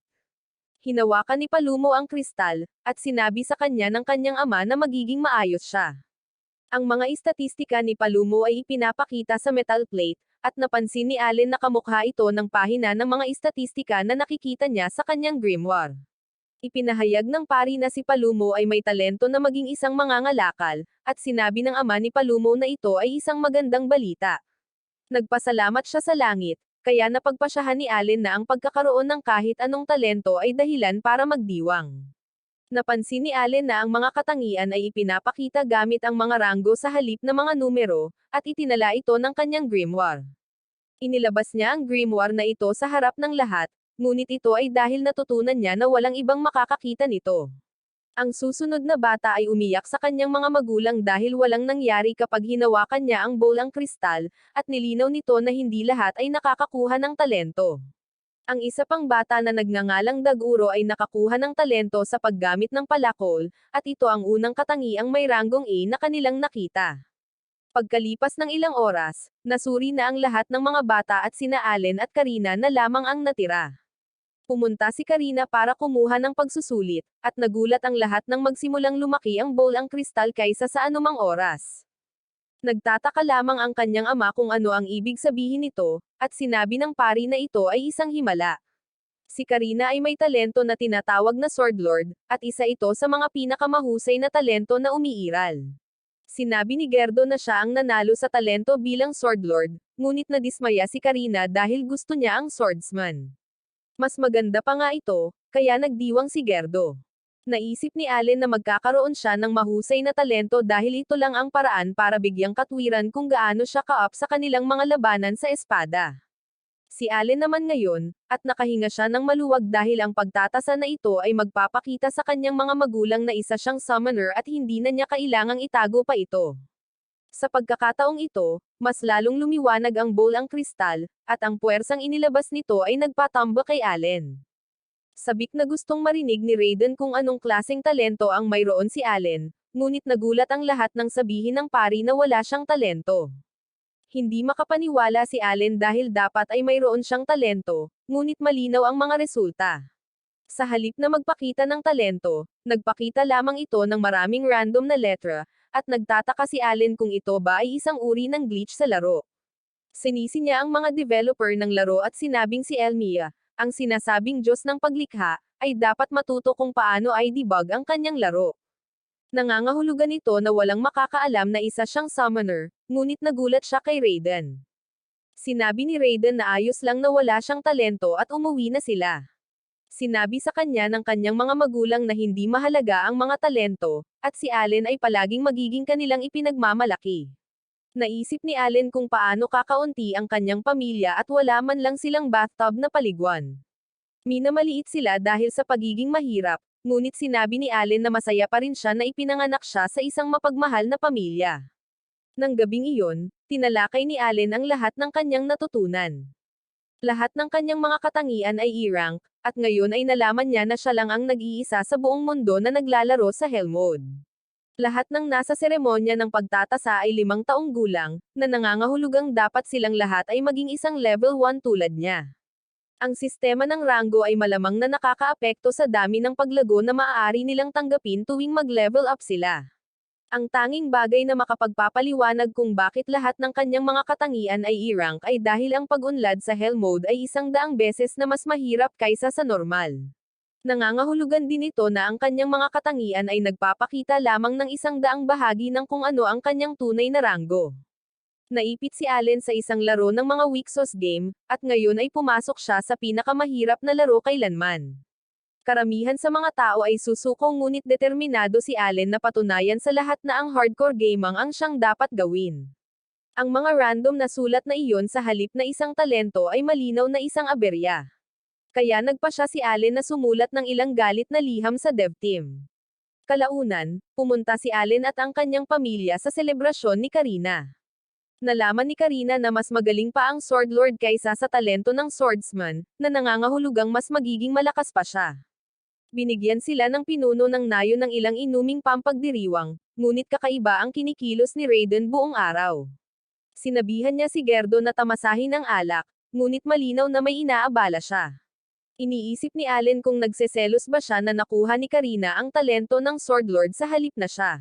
Hinawakan ni Palumo ang kristal, at sinabi sa kanya ng kanyang ama na magiging maayos siya. Ang mga istatistika ni Palumo ay ipinapakita sa metal plate, at napansin ni Allen na kamukha ito ng pahina ng mga istatistika na nakikita niya sa kanyang grimoire. Ipinahayag ng pari na si Palumo ay may talento na maging isang mangangalakal, at sinabi ng ama ni Palumo na ito ay isang magandang balita. Nagpasalamat siya sa langit, kaya napagpasyahan ni Allen na ang pagkakaroon ng kahit anong talento ay dahilan para magdiwang. Napansin ni Allen na ang mga katangian ay ipinapakita gamit ang mga ranggo sa halip na mga numero, at itinala ito ng kanyang grimoire. Inilabas niya ang grimoire na ito sa harap ng lahat, ngunit ito ay dahil natutunan niya na walang ibang makakakita nito. Ang susunod na bata ay umiyak sa kanyang mga magulang dahil walang nangyari kapag hinawakan niya ang bowl ang kristal, at nilinaw nito na hindi lahat ay nakakakuha ng talento. Ang isa pang bata na nagngangalang Daguro ay nakakuha ng talento sa paggamit ng palakol, at ito ang unang katangiang may ranggong A na kanilang nakita. Pagkalipas ng ilang oras, nasuri na ang lahat ng mga bata at sina Allen at Karina na lamang ang natira. Pumunta si Karina para kumuha ng pagsusulit, at nagulat ang lahat nang magsimulang lumaki ang bowl ang kristal kaysa sa anumang oras. Nagtataka lamang ang kanyang ama kung ano ang ibig sabihin nito, at sinabi ng pari na ito ay isang himala. Si Karina ay may talento na tinatawag na Sword Lord, at isa ito sa mga pinakamahusay na talento na umiiral. Sinabi ni Gerdo na siya ang nanalo sa talento bilang Sword Lord, ngunit nadismaya si Karina dahil gusto niya ang swordsman. Mas maganda pa nga ito, kaya nagdiwang si Gerdo. Naisip ni Allen na magkakaroon siya ng mahusay na talento dahil ito lang ang paraan para bigyang katwiran kung gaano siya ka-up sa kanilang mga labanan sa espada. Si Allen naman ngayon, at nakahinga siya ng maluwag dahil ang pagtatasa na ito ay magpapakita sa kanyang mga magulang na isa siyang summoner at hindi na niya kailangang itago pa ito. Sa pagkakataong ito, mas lalong lumiwanag ang bowl ang kristal, at ang puwersang inilabas nito ay nagpatamba kay Allen. Sabik na gustong marinig ni Raiden kung anong klaseng talento ang mayroon si Allen, ngunit nagulat ang lahat nang sabihin ng pari na wala siyang talento. Hindi makapaniwala si Allen dahil dapat ay mayroon siyang talento, ngunit malinaw ang mga resulta. Sa halip na magpakita ng talento, nagpakita lamang ito ng maraming random na letra, at nagtataka si Allen kung ito ba ay isang uri ng glitch sa laro. Sinisi niya ang mga developer ng laro at sinabing si Elmia, ang sinasabing Diyos ng paglikha, ay dapat matuto kung paano ay debug ang kanyang laro. Nangangahulugan ito na walang makakaalam na isa siyang summoner, ngunit nagulat siya kay Raiden. Sinabi ni Raiden na ayos lang na wala siyang talento at umuwi na sila. Sinabi sa kanya ng kanyang mga magulang na hindi mahalaga ang mga talento, at si Allen ay palaging magiging kanilang ipinagmamalaki. Naisip ni Allen kung paano kakaunti ang kanyang pamilya at wala man lang silang bathtub na paliguan. Minamaliit sila dahil sa pagiging mahirap, ngunit sinabi ni Allen na masaya pa rin siya na ipinanganak siya sa isang mapagmahal na pamilya. Nang gabing iyon, tinalakay ni Allen ang lahat ng kanyang natutunan. Lahat ng kanyang mga katangian ay E-rank, at ngayon ay nalaman niya na siya lang ang nag-iisa sa buong mundo na naglalaro sa Hell Mode. Lahat ng nasa seremonya ng pagtatasa ay 5 taong gulang, na nangangahulugang dapat silang lahat ay maging isang level 1 tulad niya. Ang sistema ng ranggo ay malamang na nakakaapekto sa dami ng paglago na maaari nilang tanggapin tuwing mag-level up sila. Ang tanging bagay na makapagpapaliwanag kung bakit lahat ng kanyang mga katangian ay E-rank ay dahil ang pag-unlad sa Hell Mode ay 100 beses na mas mahirap kaysa sa normal. Nangangahulugan din ito na ang kanyang mga katangian ay nagpapakita lamang ng 100 bahagi ng kung ano ang kanyang tunay na ranggo. Naipit si Allen sa isang laro ng mga Wixos game, at ngayon ay pumasok siya sa pinakamahirap na laro kailanman. Karamihan sa mga tao ay susuko ngunit determinado si Allen na patunayan sa lahat na ang hardcore gaming ang siyang dapat gawin. Ang mga random na sulat na iyon sa halip na isang talento ay malinaw na isang aberya. Kaya nagpa siya si Allen na sumulat ng ilang galit na liham sa dev team. Kalaunan, pumunta si Allen at ang kanyang pamilya sa selebrasyon ni Karina. Nalaman ni Karina na mas magaling pa ang Sword Lord kaysa sa talento ng swordsman, na nangangahulugang mas magiging malakas pa siya. Binigyan sila ng pinuno ng nayo ng ilang inuming pampagdiriwang, ngunit kakaiba ang kinikilos ni Raiden buong araw. Sinabihan niya si Gerdo na tamasahin ang alak, ngunit malinaw na may inaabala siya. Iniisip ni Allen kung nagseselos ba siya na nakuha ni Karina ang talento ng Sword Lord sa halip na siya.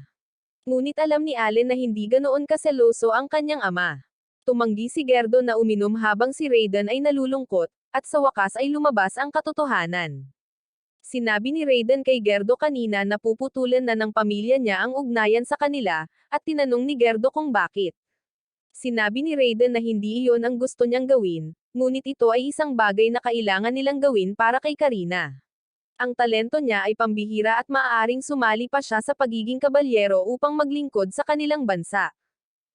Ngunit alam ni Allen na hindi ganoon kaseloso ang kanyang ama. Tumanggi si Gerdo na uminom habang si Raiden ay nalulungkot, at sa wakas ay lumabas ang katotohanan. Sinabi ni Raiden kay Gerdo kanina na puputulan na ng pamilya niya ang ugnayan sa kanila, at tinanong ni Gerdo kung bakit. Sinabi ni Raiden na hindi iyon ang gusto niyang gawin, ngunit ito ay isang bagay na kailangan nilang gawin para kay Karina. Ang talento niya ay pambihira at maaaring sumali pa siya sa pagiging kabalyero upang maglingkod sa kanilang bansa.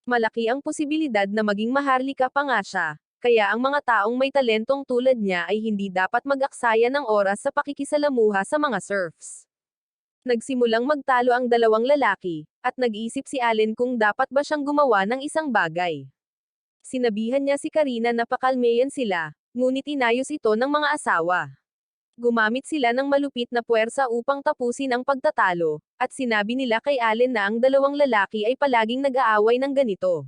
Malaki ang posibilidad na maging maharlika pa nga siya, kaya ang mga taong may talentong tulad niya ay hindi dapat mag-aksaya ng oras sa pakikisalamuha sa mga serfs. Nagsimulang magtalo ang dalawang lalaki, at nag-isip si Allen kung dapat ba siyang gumawa ng isang bagay. Sinabihan niya si Karina na pakalmeyan sila, ngunit inayos ito ng mga asawa. Gumamit sila ng malupit na puwersa upang tapusin ang pagtatalo, at sinabi nila kay Allen na ang dalawang lalaki ay palaging nag-aaway ng ganito.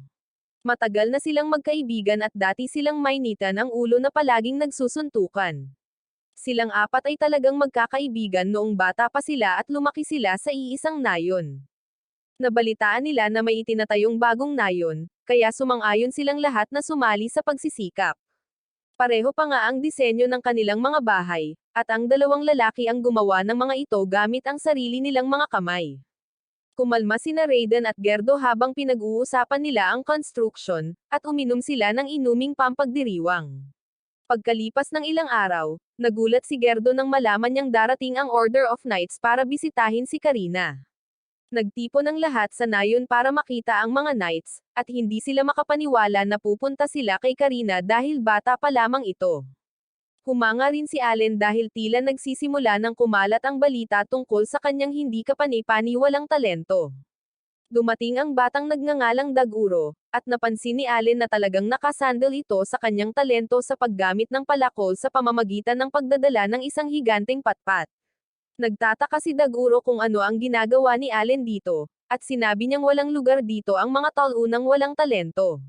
Matagal na silang magkaibigan at dati silang mainitan ang ulo na palaging nagsusuntukan. Silang apat ay talagang magkakaibigan noong bata pa sila at lumaki sila sa iisang nayon. Nabalitaan nila na may itinatayong bagong nayon, kaya sumang-ayon silang lahat na sumali sa pagsisikap. Pareho pa nga ang disenyo ng kanilang mga bahay, at ang dalawang lalaki ang gumawa ng mga ito gamit ang sarili nilang mga kamay. Kumalma sina Raiden at Gerdo habang pinag-uusapan nila ang construction, at uminom sila ng inuming pampagdiriwang. Pagkalipas ng ilang araw, nagulat si Gerdo nang malaman niyang darating ang Order of Knights para bisitahin si Karina. Nagtipon ang lahat sa nayon para makita ang mga knights, at hindi sila makapaniwala na pupunta sila kay Karina dahil bata pa lamang ito. Humanga rin si Allen dahil tila nagsisimula ng kumalat ang balita tungkol sa kanyang hindi kapani-paniwalang talento. Dumating ang batang nagngangalang Daguro, at napansin ni Allen na talagang nakasandal ito sa kanyang talento sa paggamit ng palakol sa pamamagitan ng pagdadala ng isang higanteng patpat. Nagtataka si Daguro kung ano ang ginagawa ni Allen dito, at sinabi niyang walang lugar dito ang mga talunang walang talento.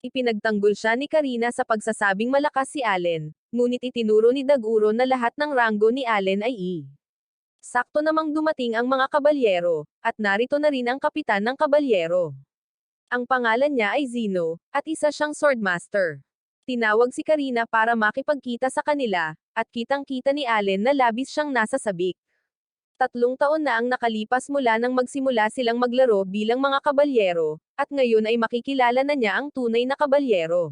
Ipinagtanggol siya ni Karina sa pagsasabing malakas si Allen, ngunit itinuro ni Daguro na lahat ng ranggo ni Allen ay E. Sakto namang dumating ang mga kabalyero, at narito na rin ang kapitan ng kabalyero. Ang pangalan niya ay Zeno, at isa siyang swordmaster. Tinawag si Karina para makipagkita sa kanila, at kitang-kita ni Allen na labis siyang nasa sabik. 3 taon na ang nakalipas mula nang magsimula silang maglaro bilang mga kabalyero, at ngayon ay makikilala na niya ang tunay na kabalyero.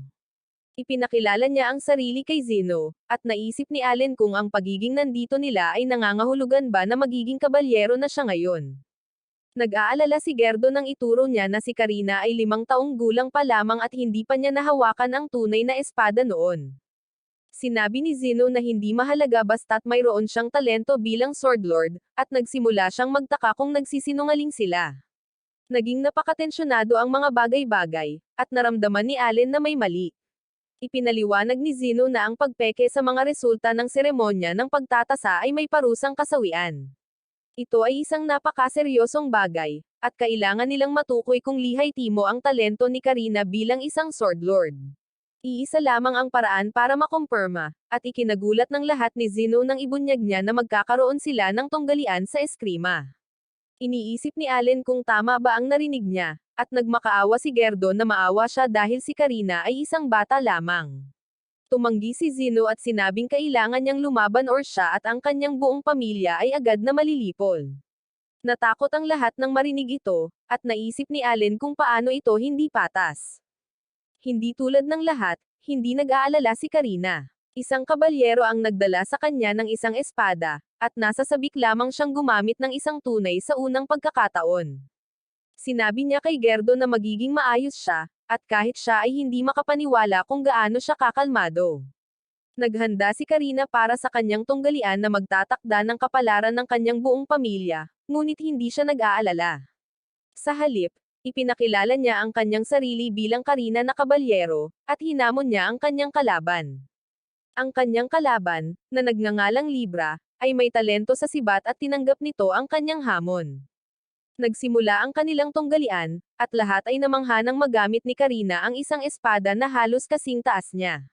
Ipinakilala niya ang sarili kay Zeno, at naisip ni Allen kung ang pagiging nandito nila ay nangangahulugan ba na magiging kabalyero na siya ngayon. Nag-aalala si Gerdo nang ituro niya na si Karina ay 5 taong gulang pa lamang at hindi pa niya nahawakan ang tunay na espada noon. Sinabi ni Zeno na hindi mahalaga basta't mayroon siyang talento bilang swordlord, at nagsimula siyang magtaka kung nagsisinungaling sila. Naging napakatensyonado ang mga bagay-bagay, at naramdaman ni Allen na may mali. Ipinaliwanag ni Zeno na ang pagpeke sa mga resulta ng seremonya ng pagtatasa ay may parusang kasawian. Ito ay isang napakaseryosong bagay, at kailangan nilang matukoy kung lihay-timo ang talento ni Karina bilang isang swordlord. Iisa lamang ang paraan para makumpirma, at ikinagulat ng lahat ni Zeno nang ibunyag niya na magkakaroon sila ng tunggalian sa eskrima. Iniisip ni Allen kung tama ba ang narinig niya, at nagmakaawa si Gerdo na maawa siya dahil si Karina ay isang bata lamang. Tumanggi si Zeno at sinabing kailangan niyang lumaban or siya at ang kanyang buong pamilya ay agad na malilipol. Natakot ang lahat nang marinig ito, at naisip ni Allen kung paano ito hindi patas. Hindi tulad ng lahat, hindi nag-aalala si Karina. Isang kabalyero ang nagdala sa kanya ng isang espada, at nasa sabik lamang siyang gumamit ng isang tunay sa unang pagkakataon. Sinabi niya kay Gerdo na magiging maayos siya, at kahit siya ay hindi makapaniwala kung gaano siya kakalmado. Naghanda si Karina para sa kanyang tunggalian na magtatakda ng kapalaran ng kanyang buong pamilya, ngunit hindi siya nag-aalala. Sa halip, ipinakilala niya ang kanyang sarili bilang Karina na kabalyero, at hinamon niya ang kanyang kalaban. Ang kanyang kalaban, na nagngangalang Libra, ay may talento sa sibat at tinanggap nito ang kanyang hamon. Nagsimula ang kanilang tunggalian, at lahat ay namangha nang magamit ni Karina ang isang espada na halos kasing taas niya.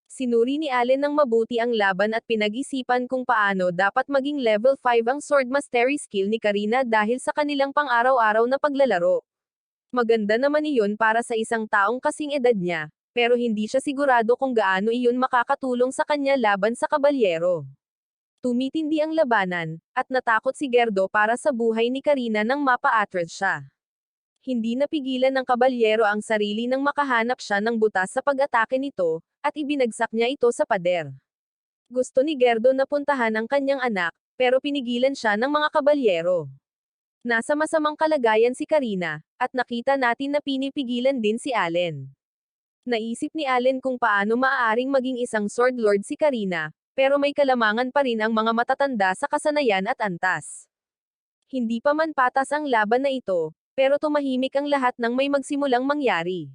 Sinuri ni Allen ng mabuti ang laban at pinag-isipan kung paano dapat maging level 5 ang sword mastery skill ni Karina dahil sa kanilang pang-araw-araw na paglalaro. Maganda naman iyon para sa isang taong kasing edad niya, pero hindi siya sigurado kung gaano iyon makakatulong sa kanya laban sa kabalyero. Tumitindi ang labanan, at natakot si Gerdo para sa buhay ni Karina nang mapa-atras siya. Hindi napigilan ng kabalyero ang sarili nang makahanap siya ng butas sa pag-atake nito, at ibinagsak niya ito sa pader. Gusto ni Gerdo na puntahan ang kanyang anak, pero pinigilan siya ng mga kabalyero. Nasa masamang kalagayan si Karina, at nakita natin na pinipigilan din si Allen. Naisip ni Allen kung paano maaaring maging isang sword lord si Karina, pero may kalamangan pa rin ang mga matatanda sa kasanayan at antas. Hindi pa man patas ang laban na ito, pero tumahimik ang lahat nang may magsimulang mangyari.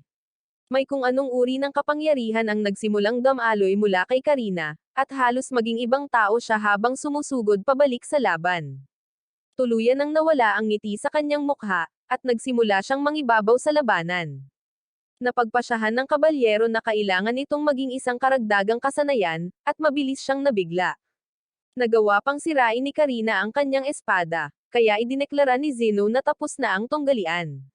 May kung anong uri ng kapangyarihan ang nagsimulang damaloy mula kay Karina, at halos maging ibang tao siya habang sumusugod pabalik sa laban. Tuluyan nang nawala ang ngiti sa kanyang mukha, at nagsimula siyang mangibabaw sa labanan. Napagpasyahan ng kabalyero na kailangan itong maging isang karagdagang kasanayan, at mabilis siyang nabigla. Nagawa pang sirain ni Karina ang kanyang espada, kaya idineklara ni Zeno na tapos na ang tunggalian.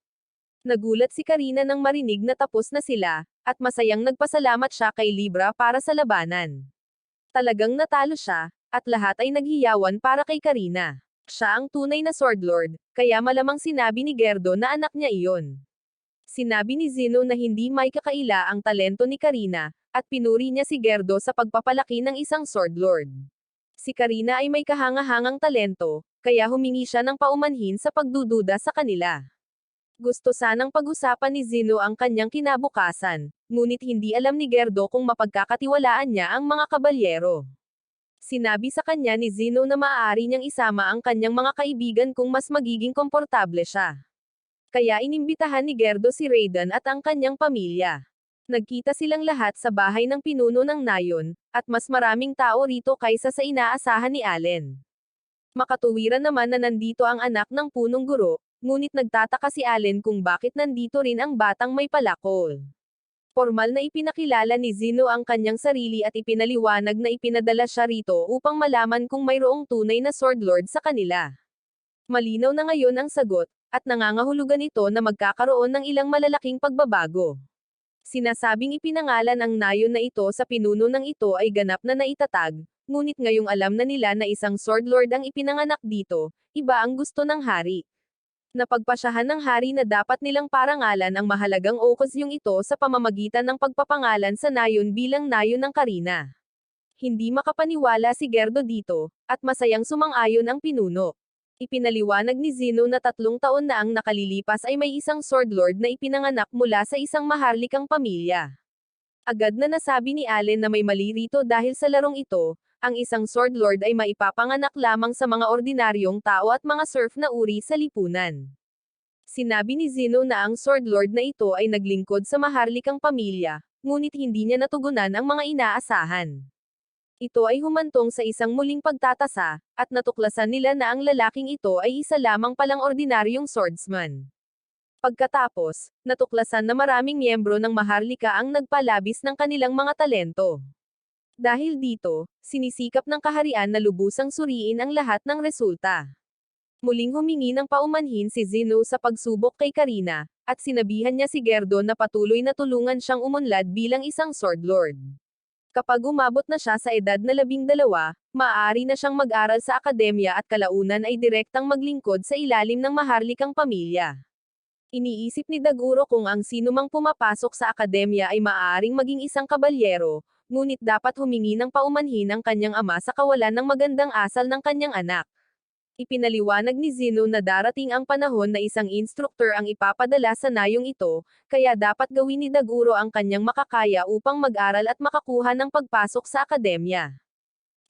Nagulat si Karina nang marinig na tapos na sila, at masayang nagpasalamat siya kay Libra para sa labanan. Talagang natalo siya, at lahat ay naghiyawan para kay Karina. Siya ang tunay na swordlord, kaya malamang sinabi ni Gerdo na anak niya iyon. Sinabi ni Zeno na hindi may kakaila ang talento ni Karina, at pinuri niya si Gerdo sa pagpapalaki ng isang swordlord. Si Karina ay may kahangahangang talento, kaya humingi siya ng paumanhin sa pagdududa sa kanila. Gusto sanang pag-usapan ni Zeno ang kanyang kinabukasan, ngunit hindi alam ni Gerdo kung mapagkakatiwalaan niya ang mga kabalyero. Sinabi sa kanya ni Zeno na maaari niyang isama ang kanyang mga kaibigan kung mas magiging komportable siya. Kaya inimbitahan ni Gerdo si Raiden at ang kanyang pamilya. Nagkita silang lahat sa bahay ng pinuno ng nayon, at mas maraming tao rito kaysa sa inaasahan ni Allen. Makatuwiran naman na nandito ang anak ng punong guro, ngunit nagtataka si Allen kung bakit nandito rin ang batang may palakol. Formal na ipinakilala ni Zeno ang kanyang sarili at ipinaliwanag na ipinadala siya rito upang malaman kung mayroong tunay na swordlord sa kanila. Malinaw na ngayon ang sagot, at nangangahulugan ito na magkakaroon ng ilang malalaking pagbabago. Sinasabing ipinangalan ang nayon na ito sa pinuno ng ito ay ganap na naitatag, ngunit ngayong alam na nila na isang swordlord ang ipinanganak dito, iba ang gusto ng hari. Napagpasyahan ng hari na dapat nilang parangalan ang mahalagang okusyong ito sa pamamagitan ng pagpapangalan sa nayon bilang nayon ng Karina. Hindi makapaniwala si Gerdo dito, at masayang sumang-ayon ang pinuno. Ipinaliwanag ni Zeno na 3 taon na ang nakalilipas ay may isang Sword Lord na ipinanganak mula sa isang maharlikang pamilya. Agad na nasabi ni Allen na may mali rito dahil sa larong ito, ang isang Sword Lord ay maipapanganak lamang sa mga ordinaryong tao at mga serf na uri sa lipunan. Sinabi ni Zeno na ang Sword Lord na ito ay naglingkod sa maharlikang pamilya, ngunit hindi niya natugunan ang mga inaasahan. Ito ay humantong sa isang muling pagtatasa, at natuklasan nila na ang lalaking ito ay isa lamang palang ordinaryong swordsman. Pagkatapos, natuklasan na maraming miyembro ng Maharlika ang nagpalabis ng kanilang mga talento. Dahil dito, sinisikap ng kaharian na lubusang suriin ang lahat ng resulta. Muling humingi ng paumanhin si Zeno sa pagsubok kay Karina, at sinabihan niya si Gerdo na patuloy na tulungan siyang umunlad bilang isang Sword Lord. Kapag umabot na siya sa edad na 12, maaari na siyang mag-aral sa akademya at kalaunan ay direktang maglingkod sa ilalim ng maharlikang pamilya. Iniisip ni Daguro kung ang sinumang pumapasok sa akademya ay maaaring maging isang kabalyero, ngunit dapat humingi ng paumanhin ang kanyang ama sa kawalan ng magandang asal ng kanyang anak. Ipinaliwanag ni Zeno na darating ang panahon na isang instruktor ang ipapadala sa nayong ito, kaya dapat gawin ni Daguro ang kanyang makakaya upang mag-aral at makakuha ng pagpasok sa akademya.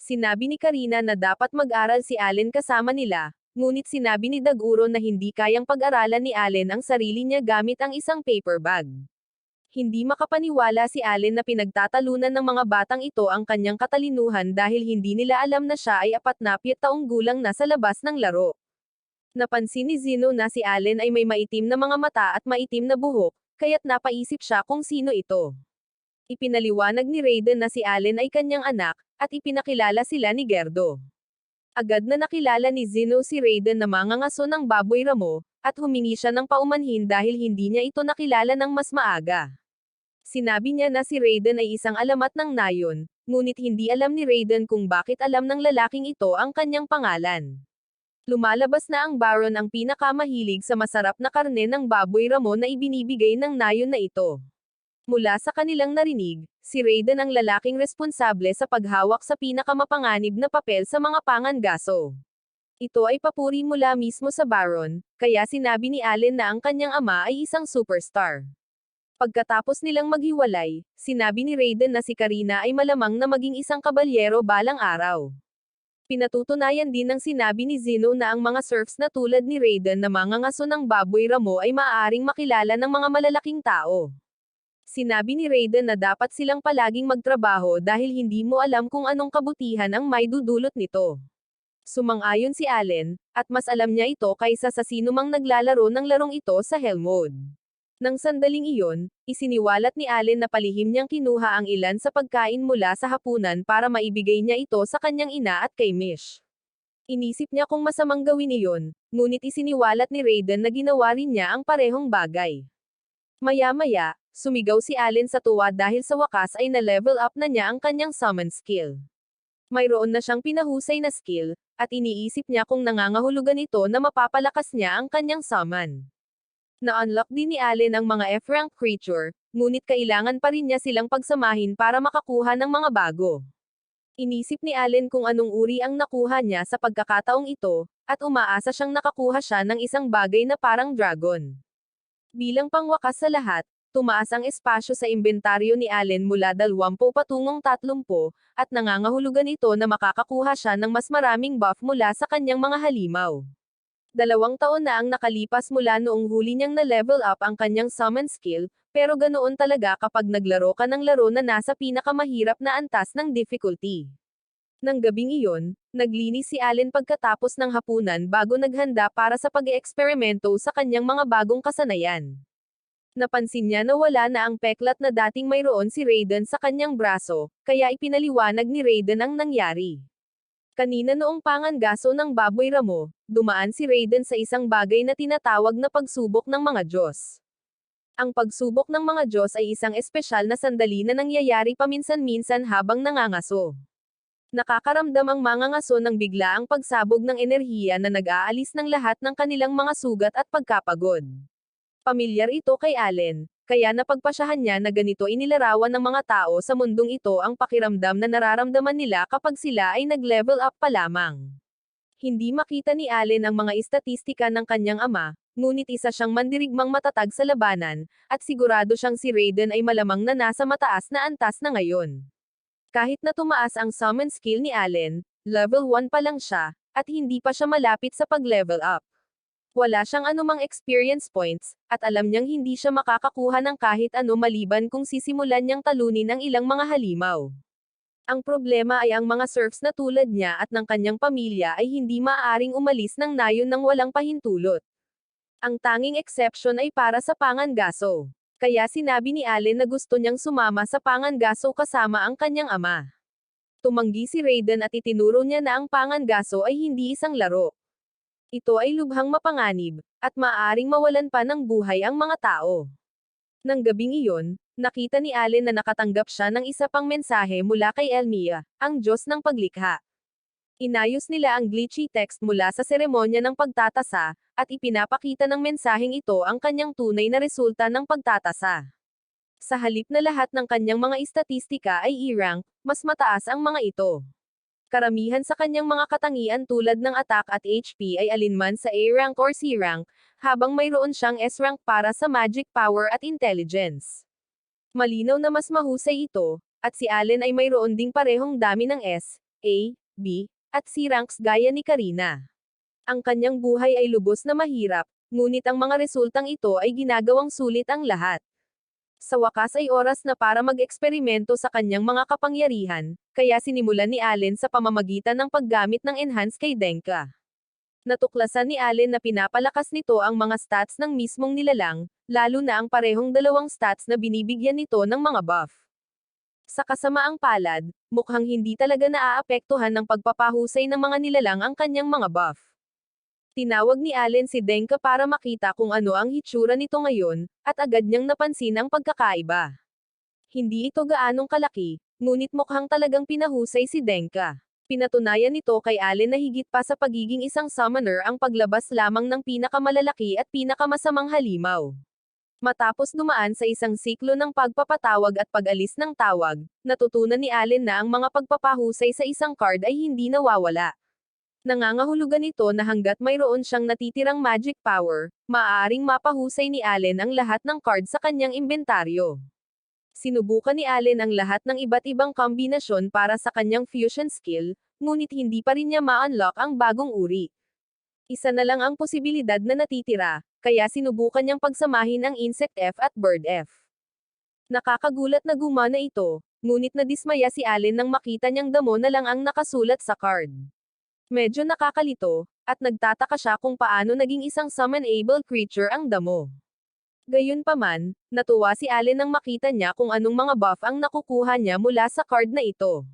Sinabi ni Karina na dapat mag-aral si Allen kasama nila, ngunit sinabi ni Daguro na hindi kayang pag-aralan ni Allen ang sarili niya gamit ang isang paper bag. Hindi makapaniwala si Allen na pinagtatalunan ng mga batang ito ang kanyang katalinuhan dahil hindi nila alam na siya ay 47 taong gulang na sa labas ng laro. Napansin ni Zeno na si Allen ay may maitim na mga mata at maitim na buhok, kaya't napaisip siya kung sino ito. Ipinaliwanag ni Raiden na si Allen ay kanyang anak, at ipinakilala sila ni Gerdo. Agad na nakilala ni Zeno si Raiden na mangangaso ng baboy ramo, at humingi siya ng paumanhin dahil hindi niya ito nakilala ng mas maaga. Sinabi niya na si Raiden ay isang alamat ng nayon, ngunit hindi alam ni Raiden kung bakit alam ng lalaking ito ang kanyang pangalan. Lumalabas na ang Baron ang pinakamahilig sa masarap na karne ng baboy ramo na ibinibigay ng nayon na ito. Mula sa kanilang narinig, si Raiden ang lalaking responsable sa paghawak sa pinakamapanganib na papel sa mga pangangaso. Ito ay papuri mula mismo sa Baron, kaya sinabi ni Allen na ang kanyang ama ay isang superstar. Pagkatapos nilang maghiwalay, sinabi ni Raiden na si Karina ay malamang na maging isang kabalyero balang araw. Pinatutunayan din ng sinabi ni Zeno na ang mga serfs na tulad ni Raiden na mangangaso ng baboy ramo ay maaaring makilala ng mga malalaking tao. Sinabi ni Raiden na dapat silang palaging magtrabaho dahil hindi mo alam kung anong kabutihan ang may dudulot nito. Sumang-ayon si Allen, at mas alam niya ito kaysa sa sinumang naglalaro ng larong ito sa Hell Mode. Nang sandaling iyon, isiniwalat ni Allen na palihim niyang kinuha ang ilan sa pagkain mula sa hapunan para maibigay niya ito sa kanyang ina at kay Mish. Inisip niya kung masamang gawin iyon, ngunit isiniwalat ni Raiden na ginawa rin niya ang parehong bagay. Maya-maya, sumigaw si Allen sa tuwa dahil sa wakas ay na-level up na niya ang kanyang summon skill. Mayroon na siyang pinahusay na skill, at iniisip niya kung nangangahulugan ito na mapapalakas niya ang kanyang summon. Na-unlock din ni Allen ang mga F-rank creature, ngunit kailangan pa rin niya silang pagsamahin para makakuha ng mga bago. Inisip ni Allen kung anong uri ang nakuha niya sa pagkakataong ito, at umaasa siyang nakakuha siya ng isang bagay na parang dragon. Bilang pangwakas sa lahat, tumaas ang espasyo sa inventaryo ni Allen mula 20 patungong 30, at nangangahulugan ito na makakakuha siya ng mas maraming buff mula sa kanyang mga halimaw. 2 taon na ang nakalipas mula noong huli niyang na-level up ang kanyang summon skill, pero ganoon talaga kapag naglaro ka ng laro na nasa pinakamahirap na antas ng difficulty. Nang gabing iyon, naglinis si Allen pagkatapos ng hapunan bago naghanda para sa pag-eeksperimento sa kanyang mga bagong kasanayan. Napansin niya na wala na ang peklat na dating mayroon si Raiden sa kanyang braso, kaya ipinaliwanag ni Raiden ang nangyari. Kanina noong pangangaso ng baboy ramo, dumaan si Raiden sa isang bagay na tinatawag na pagsubok ng mga Diyos. Ang pagsubok ng mga Diyos ay isang espesyal na sandali na nangyayari paminsan-minsan habang nangangaso. Nakakaramdam ang mangangaso ng biglaang pagsabog ng enerhiya na nag-aalis ng lahat ng kanilang mga sugat at pagkapagod. Pamilyar ito kay Allen, kaya napagpasyahan niya na ganito inilarawan ng mga tao sa mundong ito ang pakiramdam na nararamdaman nila kapag sila ay nag-level up pa lamang. Hindi makita ni Allen ang mga istatistika ng kanyang ama, ngunit isa siyang mandirigmang matatag sa labanan, at sigurado siyang si Raiden ay malamang na nasa mataas na antas na ngayon. Kahit na tumaas ang summon skill ni Allen, level 1 pa lang siya, at hindi pa siya malapit sa pag-level up. Wala siyang anumang experience points, at alam niyang hindi siya makakakuha ng kahit ano maliban kung sisimulan niyang talunin ang ilang mga halimaw. Ang problema ay ang mga serfs na tulad niya at ng kanyang pamilya ay hindi maaaring umalis ng nayon ng walang pahintulot. Ang tanging exception ay para sa Pangangaso. Kaya sinabi ni Allen na gusto niyang sumama sa Pangangaso kasama ang kanyang ama. Tumanggi si Raiden at itinuro niya na ang Pangangaso ay hindi isang laro. Ito ay lubhang mapanganib, at maaaring mawalan pa ng buhay ang mga tao. Nang gabing iyon, nakita ni Allen na nakatanggap siya ng isa pang mensahe mula kay Elmia, ang Diyos ng Paglikha. Inayos nila ang glitchy text mula sa seremonya ng pagtatasa, at ipinapakita ng mensaheng ito ang kanyang tunay na resulta ng pagtatasa. Sa halip na lahat ng kanyang mga istatistika ay E-rank, mas mataas ang mga ito. Karamihan sa kanyang mga katangian tulad ng attack at HP ay alinman sa A-rank or C-rank, habang mayroon siyang S-rank para sa magic power at intelligence. Malinaw na mas mahusay ito, at si Allen ay mayroon ding parehong dami ng S, A, B, at C ranks gaya ni Karina. Ang kanyang buhay ay lubos na mahirap, ngunit ang mga resultang ito ay ginagawang sulit ang lahat. Sa wakas ay oras na para mag-eksperimento sa kanyang mga kapangyarihan, kaya sinimulan ni Allen sa pamamagitan ng paggamit ng enhance kay Denka. Natuklasan ni Allen na pinapalakas nito ang mga stats ng mismong nilalang, lalo na ang parehong dalawang stats na binibigyan nito ng mga buff. Sa kasamaang palad, mukhang hindi talaga naaapektuhan ng pagpapahusay ng mga nilalang ang kanyang mga buff. Tinawag ni Allen si Denka para makita kung ano ang hitsura nito ngayon, at agad niyang napansin ang pagkakaiba. Hindi ito gaanong kalaki, ngunit mukhang talagang pinahusay si Denka. Pinatunayan nito kay Allen na higit pa sa pagiging isang summoner ang paglabas lamang ng pinakamalalaki at pinakamasamang halimaw. Matapos dumaan sa isang siklo ng pagpapatawag at pag-alis ng tawag, natutunan ni Allen na ang mga pagpapahusay sa isang card ay hindi nawawala. Nangangahulugan ito na hanggat mayroon siyang natitirang magic power, maaaring mapahusay ni Allen ang lahat ng card sa kanyang inventaryo. Sinubukan ni Allen ang lahat ng iba't ibang kombinasyon para sa kanyang fusion skill, ngunit hindi pa rin niya ma-unlock ang bagong uri. Isa na lang ang posibilidad na natitira, kaya sinubukan niyang pagsamahin ang Insect F at Bird F. Nakakagulat na gumana ito, ngunit nadismaya si Allen nang makita niyang damo na lang ang nakasulat sa card. Medyo nakakalito, at nagtataka siya kung paano naging isang summon-able creature ang damo. Gayunpaman, natuwa si Allen nang makita niya kung anong mga buff ang nakukuha niya mula sa card na ito.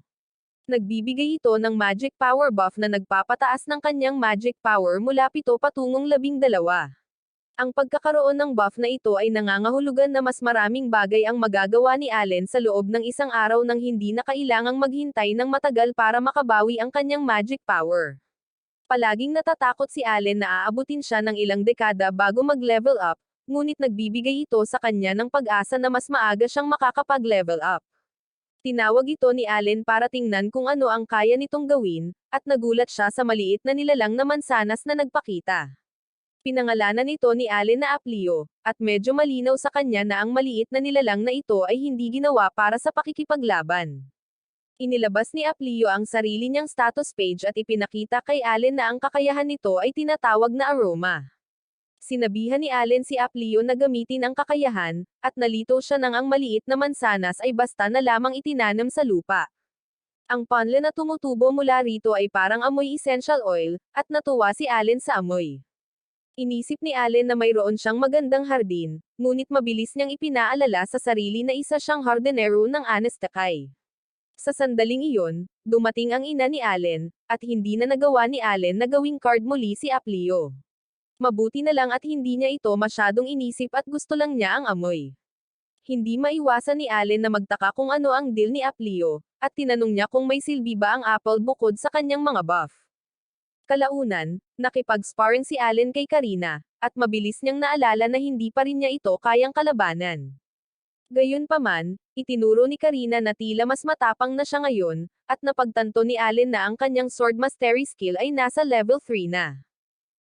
Nagbibigay ito ng magic power buff na nagpapataas ng kanyang magic power mula 7 patungong 12. Ang pagkakaroon ng buff na ito ay nangangahulugan na mas maraming bagay ang magagawa ni Allen sa loob ng isang araw nang hindi na kailangang maghintay ng matagal para makabawi ang kanyang magic power. Palaging natatakot si Allen na aabutin siya ng ilang dekada bago mag-level up, ngunit nagbibigay ito sa kanya ng pag-asa na mas maaga siyang makakapag-level up. Tinawag ito ni Allen para tingnan kung ano ang kaya nitong gawin, at nagulat siya sa maliit na nilalang na mansanas na nagpakita. Pinangalanan nito ni Allen na Aplio, at medyo malinaw sa kanya na ang maliit na nilalang na ito ay hindi ginawa para sa pakikipaglaban. Inilabas ni Aplio ang sarili niyang status page at ipinakita kay Allen na ang kakayahan nito ay tinatawag na aroma. Sinabihan ni Allen si Aplio na gamitin ang kakayahan, at nalito siya nang ang maliit na mansanas ay basta na lamang itinanam sa lupa. Ang punla na tumutubo mula rito ay parang amoy essential oil, at natuwa si Allen sa amoy. Inisip ni Allen na mayroon siyang magandang hardin, ngunit mabilis niyang ipinaalala sa sarili na isa siyang hardinero ng Anestakay. Sa sandaling iyon, dumating ang ina ni Allen, at hindi na nagawa ni Allen na gawing card muli si Aplio. Mabuti na lang at hindi niya ito masyadong inisip at gusto lang niya ang amoy. Hindi maiwasan ni Allen na magtaka kung ano ang deal ni Aplio, at tinanong niya kung may silbi ba ang apple bukod sa kanyang mga buff. Kalaunan, nakipag-sparring si Allen kay Karina, at mabilis niyang naalala na hindi pa rin niya ito kayang kalabanan. Gayunpaman, itinuro ni Karina na tila mas matapang na siya ngayon, at napagtanto ni Allen na ang kanyang sword mastery skill ay nasa level 3 na.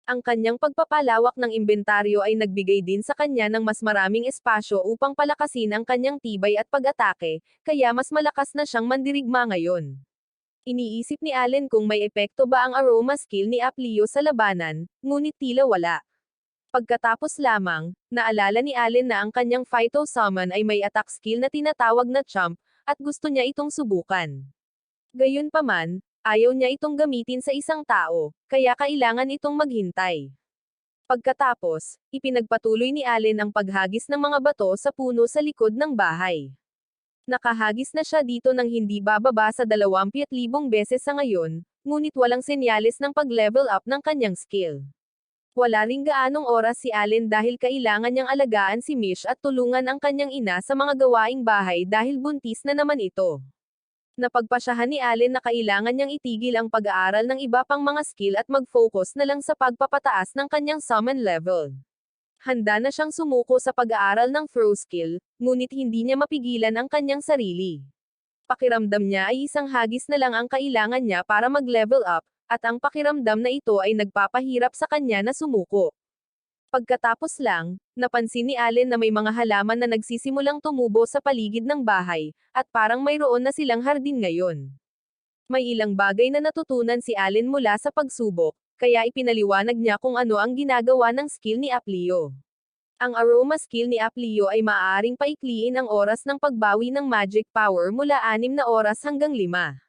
Ang kanyang pagpapalawak ng imbentaryo ay nagbigay din sa kanya ng mas maraming espasyo upang palakasin ang kanyang tibay at pag-atake, kaya mas malakas na siyang mandirigma ngayon. Iniisip ni Allen kung may epekto ba ang aroma skill ni Aplio sa labanan, ngunit tila wala. Pagkatapos lamang, naalala ni Allen na ang kanyang Phyto Summon ay may attack skill na tinatawag na Chomp, at gusto niya itong subukan. Gayunpaman, ayaw niya itong gamitin sa isang tao, kaya kailangan itong maghintay. Pagkatapos, ipinagpatuloy ni Allen ang paghagis ng mga bato sa puno sa likod ng bahay. Nakahagis na siya dito ng hindi bababa sa 20,000 beses sa ngayon, ngunit walang senyales ng pag-level up ng kanyang skill. Wala ring gaanong oras si Allen dahil kailangan niyang alagaan si Mish at tulungan ang kanyang ina sa mga gawaing bahay dahil buntis na naman ito. Napagpasyahan ni Allen na kailangan niyang itigil ang pag-aaral ng iba pang mga skill at mag-focus na lang sa pagpapataas ng kanyang summon level. Handa na siyang sumuko sa pag-aaral ng throw skill, ngunit hindi niya mapigilan ang kanyang sarili. Pakiramdam niya ay isang hagis na lang ang kailangan niya para mag-level up, at ang pakiramdam na ito ay nagpapahirap sa kanya na sumuko. Pagkatapos lang, napansin ni Allen na may mga halaman na nagsisimulang tumubo sa paligid ng bahay, at parang mayroon na silang hardin ngayon. May ilang bagay na natutunan si Allen mula sa pagsubok, kaya ipinaliwanag niya kung ano ang ginagawa ng skill ni Aplio. Ang aroma skill ni Aplio ay maaaring paikliin ang oras ng pagbawi ng magic power mula 6 na oras hanggang 5.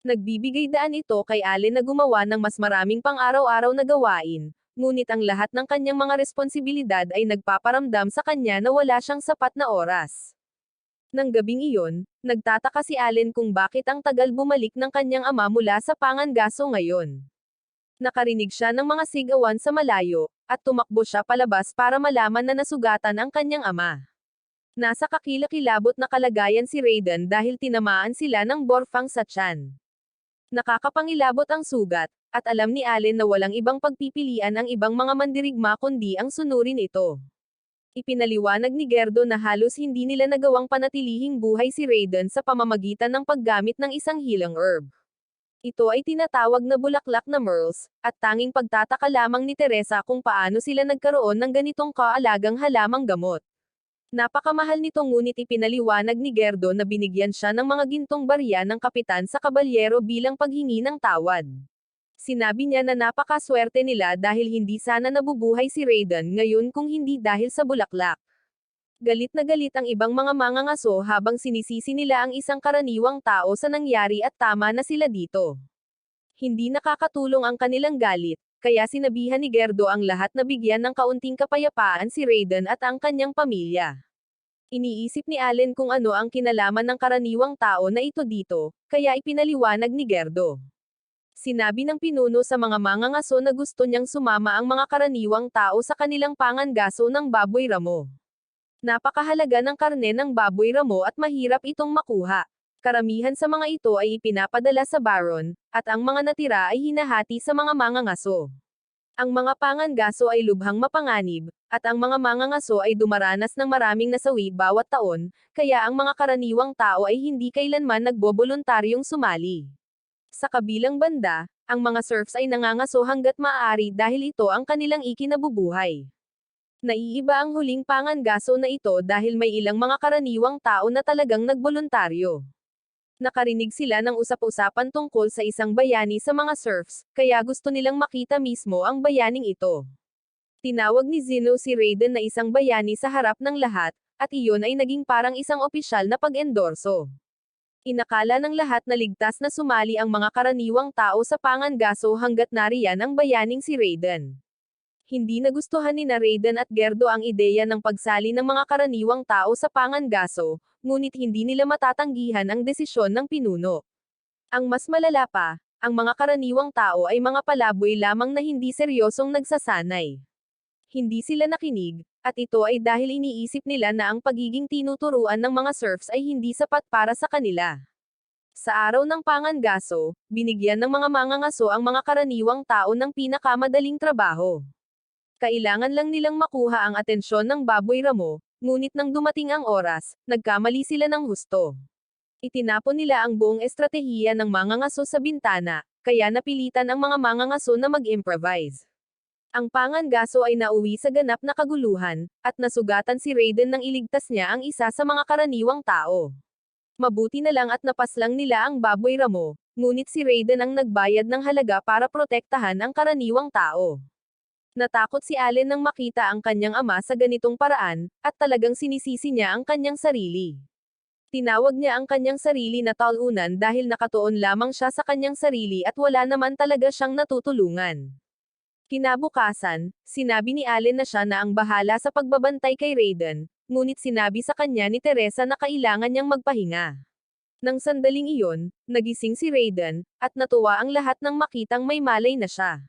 Nagbibigay daan ito kay Allen na gumawa ng mas maraming pang-araw-araw na gawain, ngunit ang lahat ng kanyang mga responsibilidad ay nagpaparamdam sa kanya na wala siyang sapat na oras. Nang gabing iyon, nagtataka si Allen kung bakit ang tagal bumalik ng kanyang ama mula sa Pangangaso ngayon. Nakarinig siya ng mga sigawan sa malayo, at tumakbo siya palabas para malaman na nasugatan ang kanyang ama. Nasa kakilakilabot na kalagayan si Raiden dahil tinamaan sila ng borfang sa tiyan. Nakakapangilabot ang sugat, at alam ni Allen na walang ibang pagpipilian ang ibang mga mandirigma kundi ang sunurin ito. Ipinaliwanag ni Gerdo na halos hindi nila nagawang panatilihing buhay si Raiden sa pamamagitan ng paggamit ng isang healing herb. Ito ay tinatawag na bulaklak na Merles, at tanging pagtataka lamang ni Teresa kung paano sila nagkaroon ng ganitong kaalagang halamang gamot. Napakamahal nito ngunit ipinaliwanag ni Gerdo na binigyan siya ng mga gintong barya ng kapitan sa kabalyero bilang paghingi ng tawad. Sinabi niya na napakaswerte nila dahil hindi sana nabubuhay si Raiden ngayon kung hindi dahil sa bulaklak. Galit na galit ang ibang mga mangangaso habang sinisisi nila ang isang karaniwang tao sa nangyari at tama na sila dito. Hindi nakakatulong ang kanilang galit, kaya sinabihan ni Gerdo ang lahat na bigyan ng kaunting kapayapaan si Raiden at ang kanyang pamilya. Iniisip ni Allen kung ano ang kinalaman ng karaniwang tao na ito dito, kaya ipinaliwanag ni Gerdo. Sinabi ng pinuno sa mga mangangaso na gusto niyang sumama ang mga karaniwang tao sa kanilang pangangaso ng baboy ramo. Napakahalaga ng karne ng baboy ramo at mahirap itong makuha. Karamihan sa mga ito ay ipinapadala sa Baron, at ang mga natira ay hinahati sa mga mangangaso. Ang mga pangangaso ay lubhang mapanganib, at ang mga mangangaso ay dumaranas ng maraming nasawi bawat taon, kaya ang mga karaniwang tao ay hindi kailanman nagboboluntaryong sumali. Sa kabilang banda, ang mga serfs ay nangangaso hanggat maaari dahil ito ang kanilang ikinabubuhay. Naiiba ang huling pangangaso na ito dahil may ilang mga karaniwang tao na talagang nagboluntaryo. Nakarinig sila ng usap-usapan tungkol sa isang bayani sa mga serfs, kaya gusto nilang makita mismo ang bayaning ito. Tinawag ni Zeno si Raiden na isang bayani sa harap ng lahat, at iyon ay naging parang isang opisyal na pag-endorso. Inakala ng lahat na ligtas na sumali ang mga karaniwang tao sa pangangaso hanggat nariyan ang bayaning si Raiden. Hindi nagustuhan ni Raiden at Gerdo ang ideya ng pagsali ng mga karaniwang tao sa pangangaso, ngunit hindi nila matatanggihan ang desisyon ng pinuno. Ang mas malala pa, ang mga karaniwang tao ay mga palaboy lamang na hindi seryosong nagsasanay. Hindi sila nakinig, at ito ay dahil iniisip nila na ang pagiging tinuturuan ng mga serfs ay hindi sapat para sa kanila. Sa araw ng pangangaso, binigyan ng mga mangangaso ang mga karaniwang tao ng pinakamadaling trabaho. Kailangan lang nilang makuha ang atensyon ng baboy ramo, ngunit nang dumating ang oras, nagkamali sila ng husto. Itinapon nila ang buong estratehiya ng mangangaso sa bintana, kaya napilitan ang mga mangangaso na mag-improvise. Ang pangangaso ay nauwi sa ganap na kaguluhan, at nasugatan si Raiden nang iligtas niya ang isa sa mga karaniwang tao. Mabuti na lang at napaslang nila ang baboy ramo, ngunit si Raiden ang nagbayad ng halaga para protektahan ang karaniwang tao. Natakot si Allen nang makita ang kanyang ama sa ganitong paraan, at talagang sinisisi niya ang kanyang sarili. Tinawag niya ang kanyang sarili na talunan dahil nakatuon lamang siya sa kanyang sarili at wala naman talaga siyang natutulungan. Kinabukasan, sinabi ni Allen na siya na ang bahala sa pagbabantay kay Raiden, ngunit sinabi sa kanya ni Teresa na kailangan niyang magpahinga. Nang sandaling iyon, nagising si Raiden, at natuwa ang lahat nang makitang may malay na siya.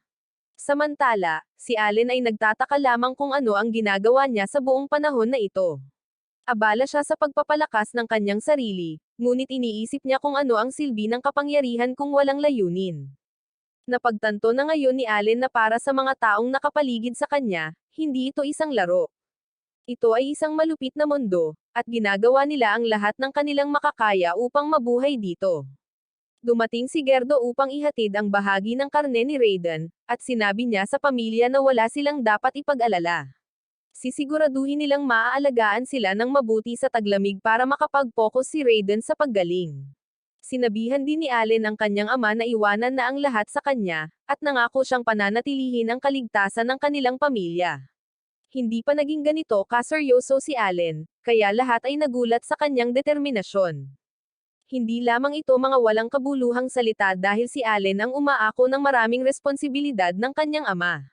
Samantala, si Allen ay nagtataka lamang kung ano ang ginagawa niya sa buong panahon na ito. Abala siya sa pagpapalakas ng kanyang sarili, ngunit iniisip niya kung ano ang silbi ng kapangyarihan kung walang layunin. Napagtanto na ngayon ni Allen na para sa mga taong nakapaligid sa kanya, hindi ito isang laro. Ito ay isang malupit na mundo, at ginagawa nila ang lahat ng kanilang makakaya upang mabuhay dito. Dumating si Gerdo upang ihatid ang bahagi ng karne ni Raiden, at sinabi niya sa pamilya na wala silang dapat ipag-alala. Sisiguraduhin nilang maaalagaan sila ng mabuti sa taglamig para makapag-focus si Raiden sa paggaling. Sinabihan din ni Allen ang kanyang ama na iwanan na ang lahat sa kanya, at nangako siyang pananatilihin ang kaligtasan ng kanilang pamilya. Hindi pa naging ganito kaseryoso si Allen, kaya lahat ay nagulat sa kanyang determinasyon. Hindi lamang ito mga walang kabuluhang salita dahil si Allen ang umaako ng maraming responsibilidad ng kanyang ama.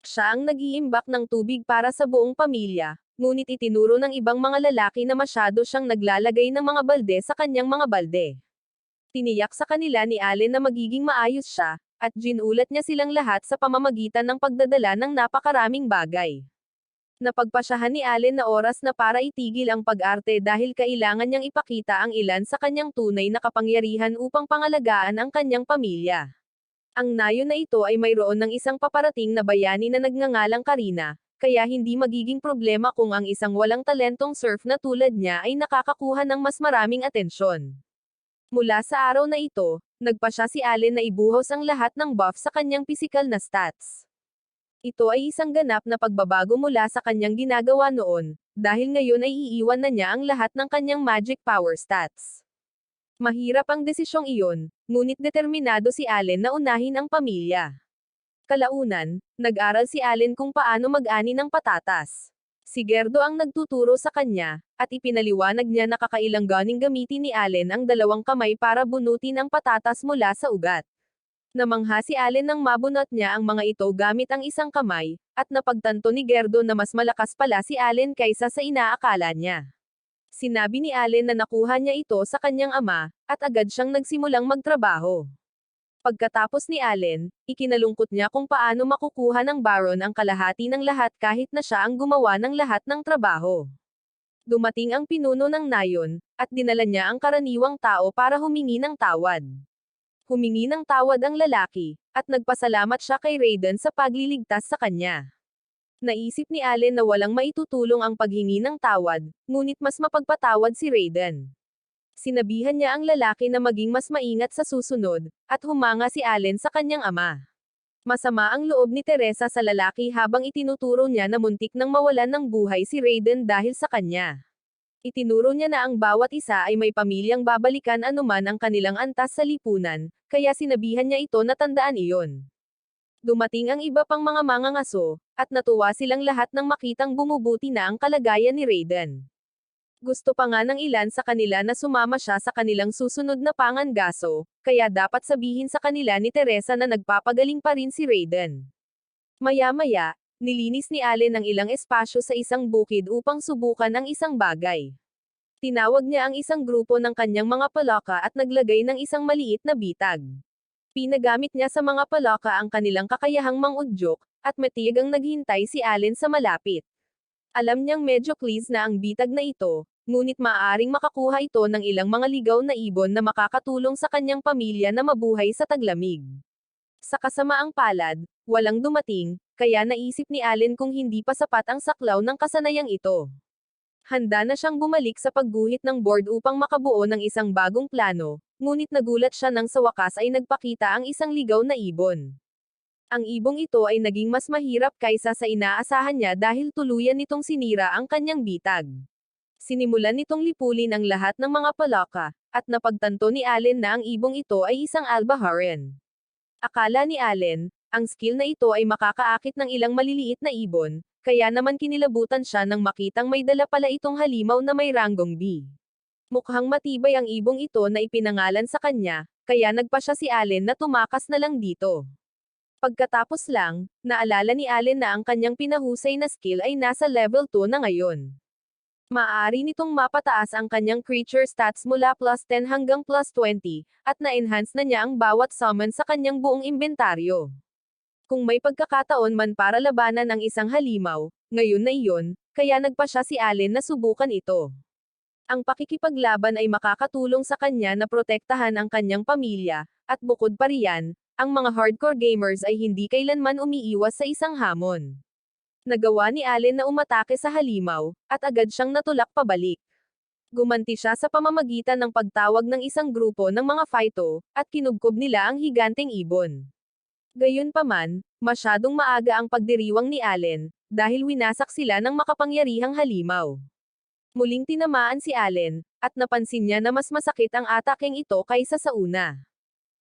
Siya ang nag-iimbak ng tubig para sa buong pamilya, ngunit itinuro ng ibang mga lalaki na masyado siyang naglalagay ng mga balde sa kanyang mga balde. Tiniyak sa kanila ni Allen na magiging maayos siya, at ginulat niya silang lahat sa pamamagitan ng pagdadala ng napakaraming bagay. Napagpasyahan ni Allen na oras na para itigil ang pag-arte dahil kailangan niyang ipakita ang ilan sa kanyang tunay na kapangyarihan upang pangalagaan ang kanyang pamilya. Ang nayon na ito ay mayroon ng isang paparating na bayani na nagngangalang Karina, kaya hindi magiging problema kung ang isang walang talentong surf na tulad niya ay nakakakuha ng mas maraming atensyon. Mula sa araw na ito, nagpasya si Allen na ibuhos ang lahat ng buff sa kanyang pisikal na stats. Ito ay isang ganap na pagbabago mula sa kanyang ginagawa noon, dahil ngayon ay iiwan na niya ang lahat ng kanyang magic power stats. Mahirap ang desisyong iyon, ngunit determinado si Allen na unahin ang pamilya. Kalaunan, nag-aral si Allen kung paano mag-ani ng patatas. Si Gerdo ang nagtuturo sa kanya, at ipinaliwanag niya na kakailanganing gamitin ni Allen ang dalawang kamay para bunutin ang patatas mula sa ugat. Namangha si Allen nang mabunot niya ang mga ito gamit ang isang kamay, at napagtanto ni Gerdo na mas malakas pala si Allen kaysa sa inaakala niya. Sinabi ni Allen na nakuha niya ito sa kanyang ama, at agad siyang nagsimulang magtrabaho. Pagkatapos ni Allen, ikinalungkot niya kung paano makukuha ng Baron ang kalahati ng lahat kahit na siya ang gumawa ng lahat ng trabaho. Dumating ang pinuno ng nayon, at dinala niya ang karaniwang tao para humingi ng tawad. Humingi ng tawad ang lalaki, at nagpasalamat siya kay Raiden sa pagliligtas sa kanya. Naisip ni Allen na walang maitutulong ang paghingi ng tawad, ngunit mas mapagpatawad si Raiden. Sinabihan niya ang lalaki na maging mas maingat sa susunod, at humanga si Allen sa kanyang ama. Masama ang loob ni Teresa sa lalaki habang itinuturo niya na muntik nang mawalan ng buhay si Raiden dahil sa kanya. Itinuro niya na ang bawat isa ay may pamilyang babalikan anuman ang kanilang antas sa lipunan, kaya sinabihan niya ito na tandaan iyon. Dumating ang iba pang mga mangangaso, at natuwa silang lahat nang makitang bumubuti na ang kalagayan ni Raiden. Gusto pa nga ng ilan sa kanila na sumama siya sa kanilang susunod na pangangaso, kaya dapat sabihin sa kanila ni Teresa na nagpapagaling pa rin si Raiden. Maya-maya, nilinis ni Allen ang ilang espasyo sa isang bukid upang subukan ang isang bagay. Tinawag niya ang isang grupo ng kanyang mga palaka at naglagay ng isang maliit na bitag. Pinagamit niya sa mga palaka ang kanilang kakayahang mangudyok, at matiyagang naghintay si Allen sa malapit. Alam niyang medyo clease na ang bitag na ito, ngunit maaaring makakuha ito ng ilang mga ligaw na ibon na makakatulong sa kanyang pamilya na mabuhay sa taglamig. Sa kasamaang palad, walang dumating, kaya naisip ni Allen kung hindi pa sapat ang saklaw ng kasanayang ito. Handa na siyang bumalik sa pagguhit ng board upang makabuo ng isang bagong plano, ngunit nagulat siya nang sa wakas ay nagpakita ang isang ligaw na ibon. Ang ibong ito ay naging mas mahirap kaysa sa inaasahan niya dahil tuluyan nitong sinira ang kanyang bitag. Sinimulan nitong lipulin ang lahat ng mga palaka, at napagtanto ni Allen na ang ibong ito ay isang albaharan. Akala ni Allen, ang skill na ito ay makakaakit ng ilang maliliit na ibon, kaya naman kinilabutan siya nang makitang may dala pala itong halimaw na may ranggong B. Mukhang matibay ang ibong ito na ipinangalan sa kanya, kaya nagpa siya si Allen na tumakas na lang dito. Pagkatapos lang, naalala ni Allen na ang kanyang pinahusay na skill ay nasa level 2 na ngayon. Maaari nitong mapataas ang kanyang creature stats mula +10 hanggang +20, at na-enhance na niya ang bawat summon sa kanyang buong inventaryo. Kung may pagkakataon man para labanan ang isang halimaw, ngayon na iyon, kaya nagpa siya si Allen na subukan ito. Ang pakikipaglaban ay makakatulong sa kanya na protektahan ang kanyang pamilya, at bukod pa riyan, ang mga hardcore gamers ay hindi kailanman umiiwas sa isang hamon. Nagawa ni Allen na umatake sa halimaw, at agad siyang natulak pabalik. Gumanti siya sa pamamagitan ng pagtawag ng isang grupo ng mga Phyto, at kinubkob nila ang higanteng ibon. Gayunpaman, masyadong maaga ang pagdiriwang ni Allen, dahil winasak sila ng makapangyarihang halimaw. Muling tinamaan si Allen, at napansin niya na mas masakit ang atakeng ito kaysa sa una.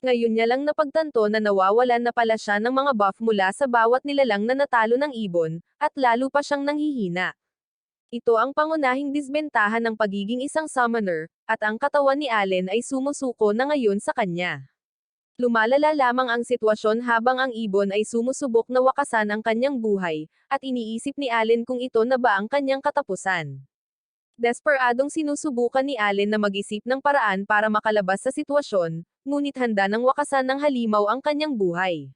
Ngayon niya lang napagtanto na nawawalan na pala siya ng mga buff mula sa bawat nilalang na natalo ng ibon, at lalo pa siyang nanghihina. Ito ang pangunahing disbentahan ng pagiging isang summoner, at ang katawan ni Allen ay sumusuko na ngayon sa kanya. Lumalala lamang ang sitwasyon habang ang ibon ay sumusubok na wakasan ang kanyang buhay, at iniisip ni Allen kung ito na ba ang kanyang katapusan. Desperadong sinusubukan ni Allen na mag-isip ng paraan para makalabas sa sitwasyon, ngunit handa nang wakasan ng halimaw ang kanyang buhay.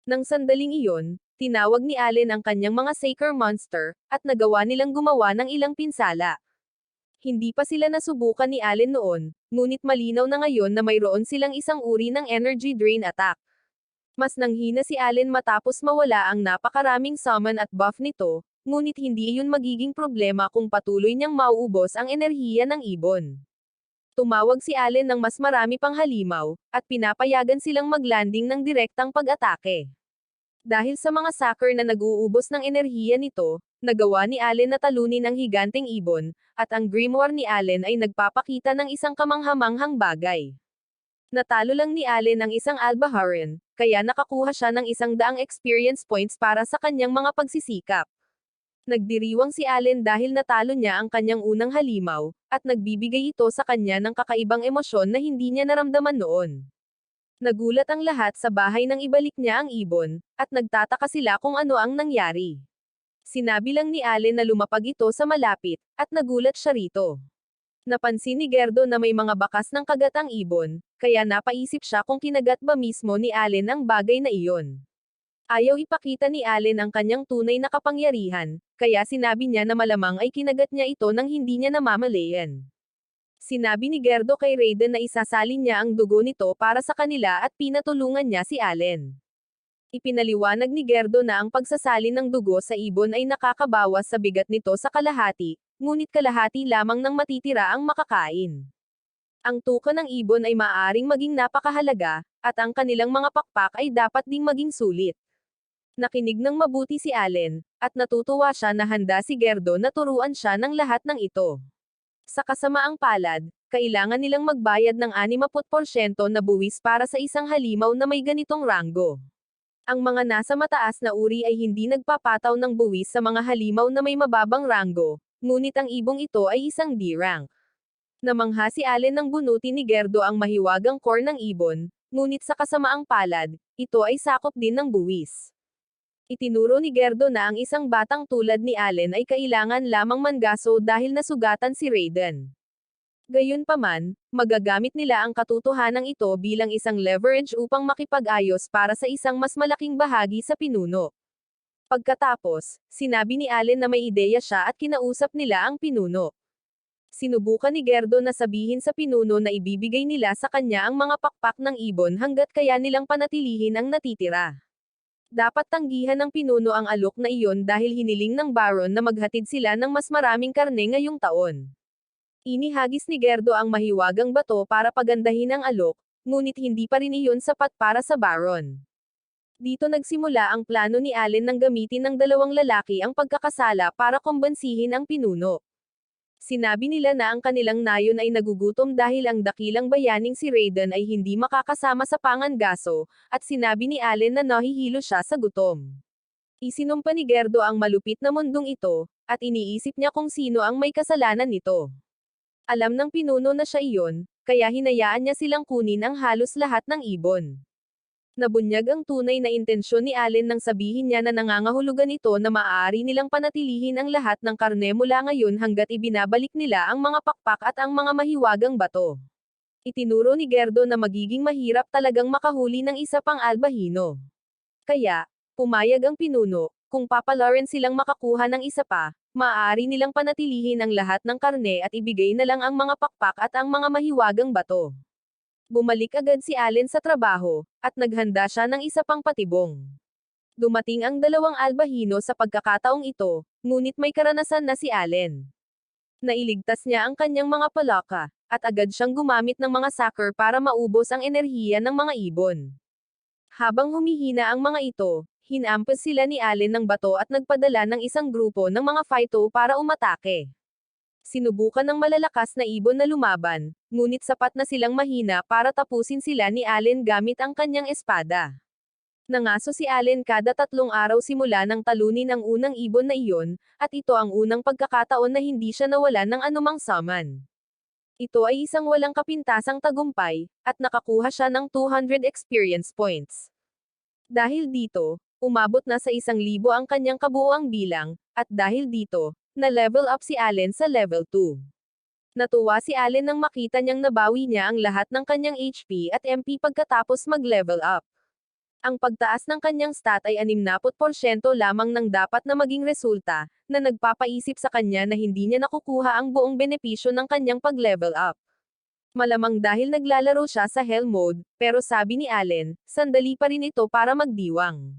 Nang sandaling iyon, tinawag ni Allen ang kanyang mga Saker Monster, at nagawa nilang gumawa ng ilang pinsala. Hindi pa sila nasubukan ni Allen noon, ngunit malinaw na ngayon na mayroon silang isang uri ng energy drain attack. Mas nanghina si Allen matapos mawala ang napakaraming summon at buff nito, ngunit hindi iyon magiging problema kung patuloy niyang mauubos ang enerhiya ng ibon. Tumawag si Allen ng mas marami pang halimaw, at pinapayagan silang maglanding ng direktang pag-atake. Dahil sa mga sucker na nag-uubos ng enerhiya nito, nagawa ni Allen na talunin ang higanteng ibon, at ang grimoire ni Allen ay nagpapakita ng isang kamanghamanghang bagay. Natalo lang ni Allen ang isang albaharan, kaya nakakuha siya ng 100 experience points para sa kanyang mga pagsisikap. Nagdiriwang si Allen dahil natalo niya ang kanyang unang halimaw, at nagbibigay ito sa kanya ng kakaibang emosyon na hindi niya naramdaman noon. Nagulat ang lahat sa bahay nang ibalik niya ang ibon, at nagtataka sila kung ano ang nangyari. Sinabi lang ni Allen na lumapag ito sa malapit, at nagulat siya rito. Napansin ni Gerdo na may mga bakas ng kagat ang ibon, kaya napaisip siya kung kinagat ba mismo ni Allen ang bagay na iyon. Ayaw ipakita ni Allen ang kanyang tunay na kapangyarihan, kaya sinabi niya na malamang ay kinagat niya ito nang hindi niya namamalayan. Sinabi ni Gerdo kay Raiden na isasalin niya ang dugo nito para sa kanila at pinatulungan niya si Allen. Ipinaliwanag ni Gerdo na ang pagsasalin ng dugo sa ibon ay nakakabawas sa bigat nito sa kalahati, ngunit kalahati lamang ng matitira ang makakain. Ang tuka ng ibon ay maaaring maging napakahalaga, at ang kanilang mga pakpak ay dapat ding maging sulit. Nakinig ng mabuti si Allen, at natutuwa siya na handa si Gerdo na turuan siya ng lahat ng ito. Sa kasamaang palad, kailangan nilang magbayad ng 60% na buwis para sa isang halimaw na may ganitong ranggo. Ang mga nasa mataas na uri ay hindi nagpapataw ng buwis sa mga halimaw na may mababang ranggo, ngunit ang ibong ito ay isang D-rank. Namangha si Allen nang bunutin ni Gerdo ang mahiwagang core ng ibon, ngunit sa kasamaang palad, ito ay sakop din ng buwis. Itinuro ni Gerdo na ang isang batang tulad ni Allen ay kailangan lamang mangaso dahil nasugatan si Raiden. Gayunpaman, magagamit nila ang katotohanan ito bilang isang leverage upang makipag-ayos para sa isang mas malaking bahagi sa pinuno. Pagkatapos, sinabi ni Allen na may ideya siya at kinausap nila ang pinuno. Sinubukan ni Gerdo na sabihin sa pinuno na ibibigay nila sa kanya ang mga pakpak ng ibon hanggat kaya nilang panatilihin ang natitira. Dapat tanggihan ng pinuno ang alok na iyon dahil hiniling ng Baron na maghatid sila ng mas maraming karne ngayong taon. Inihagis ni Gerdo ang mahiwagang bato para pagandahin ang alok, ngunit hindi pa rin iyon sapat para sa Baron. Dito nagsimula ang plano ni Allen ng gamitin ng dalawang lalaki ang pagkakasala para kumbansihin ang pinuno. Sinabi nila na ang kanilang nayon ay nagugutom dahil ang dakilang bayaning si Raiden ay hindi makakasama sa pangangaso, at sinabi ni Allen na nahihilo siya sa gutom. Isinumpa ni Gerdo ang malupit na mundong ito, at iniisip niya kung sino ang may kasalanan nito. Alam ng pinuno na siya iyon, kaya hinayaan niya silang kunin ang halos lahat ng ibon. Nabunyag ang tunay na intensyon ni Allen nang sabihin niya na nangangahulugan ito na maaari nilang panatilihin ang lahat ng karne mula ngayon hanggat ibinabalik nila ang mga pakpak at ang mga mahiwagang bato. Itinuro ni Gerdo na magiging mahirap talagang makahuli ng isa pang albahino. Kaya, pumayag ang pinuno, kung papalaran silang makakuha ng isa pa, maaari nilang panatilihin ang lahat ng karne at ibigay na lang ang mga pakpak at ang mga mahiwagang bato. Bumalik agad si Allen sa trabaho, at naghanda siya ng isa pang patibong. Dumating ang dalawang albahino sa pagkakataong ito, ngunit may karanasan na si Allen. Nailigtas niya ang kanyang mga palaka, at agad siyang gumamit ng mga sucker para maubos ang enerhiya ng mga ibon. Habang humihina ang mga ito, hinampas sila ni Allen ng bato at nagpadala ng isang grupo ng mga Phyto para umatake. Sinubukan ng malalakas na ibon na lumaban, ngunit sapat na silang mahina para tapusin sila ni Allen gamit ang kanyang espada. Nangaso si Allen kada 3 araw simula nang talunin ang unang ibon na iyon, at ito ang unang pagkakataon na hindi siya nawalan ng anumang summon. Ito ay isang walang kapintasang tagumpay, at nakakuha siya ng 200 experience points. Dahil dito, umabot na sa 1,000 ang kanyang kabuuang bilang, at dahil dito, na-level up si Allen sa level 2. Natuwa si Allen nang makita niyang nabawi niya ang lahat ng kanyang HP at MP pagkatapos mag-level up. Ang pagtaas ng kanyang stat ay 60% lamang ng dapat na maging resulta, na nagpapaisip sa kanya na hindi niya nakukuha ang buong benepisyo ng kanyang pag-level up. Malamang dahil naglalaro siya sa Hell Mode, pero sabi ni Allen, sandali pa rin ito para magdiwang.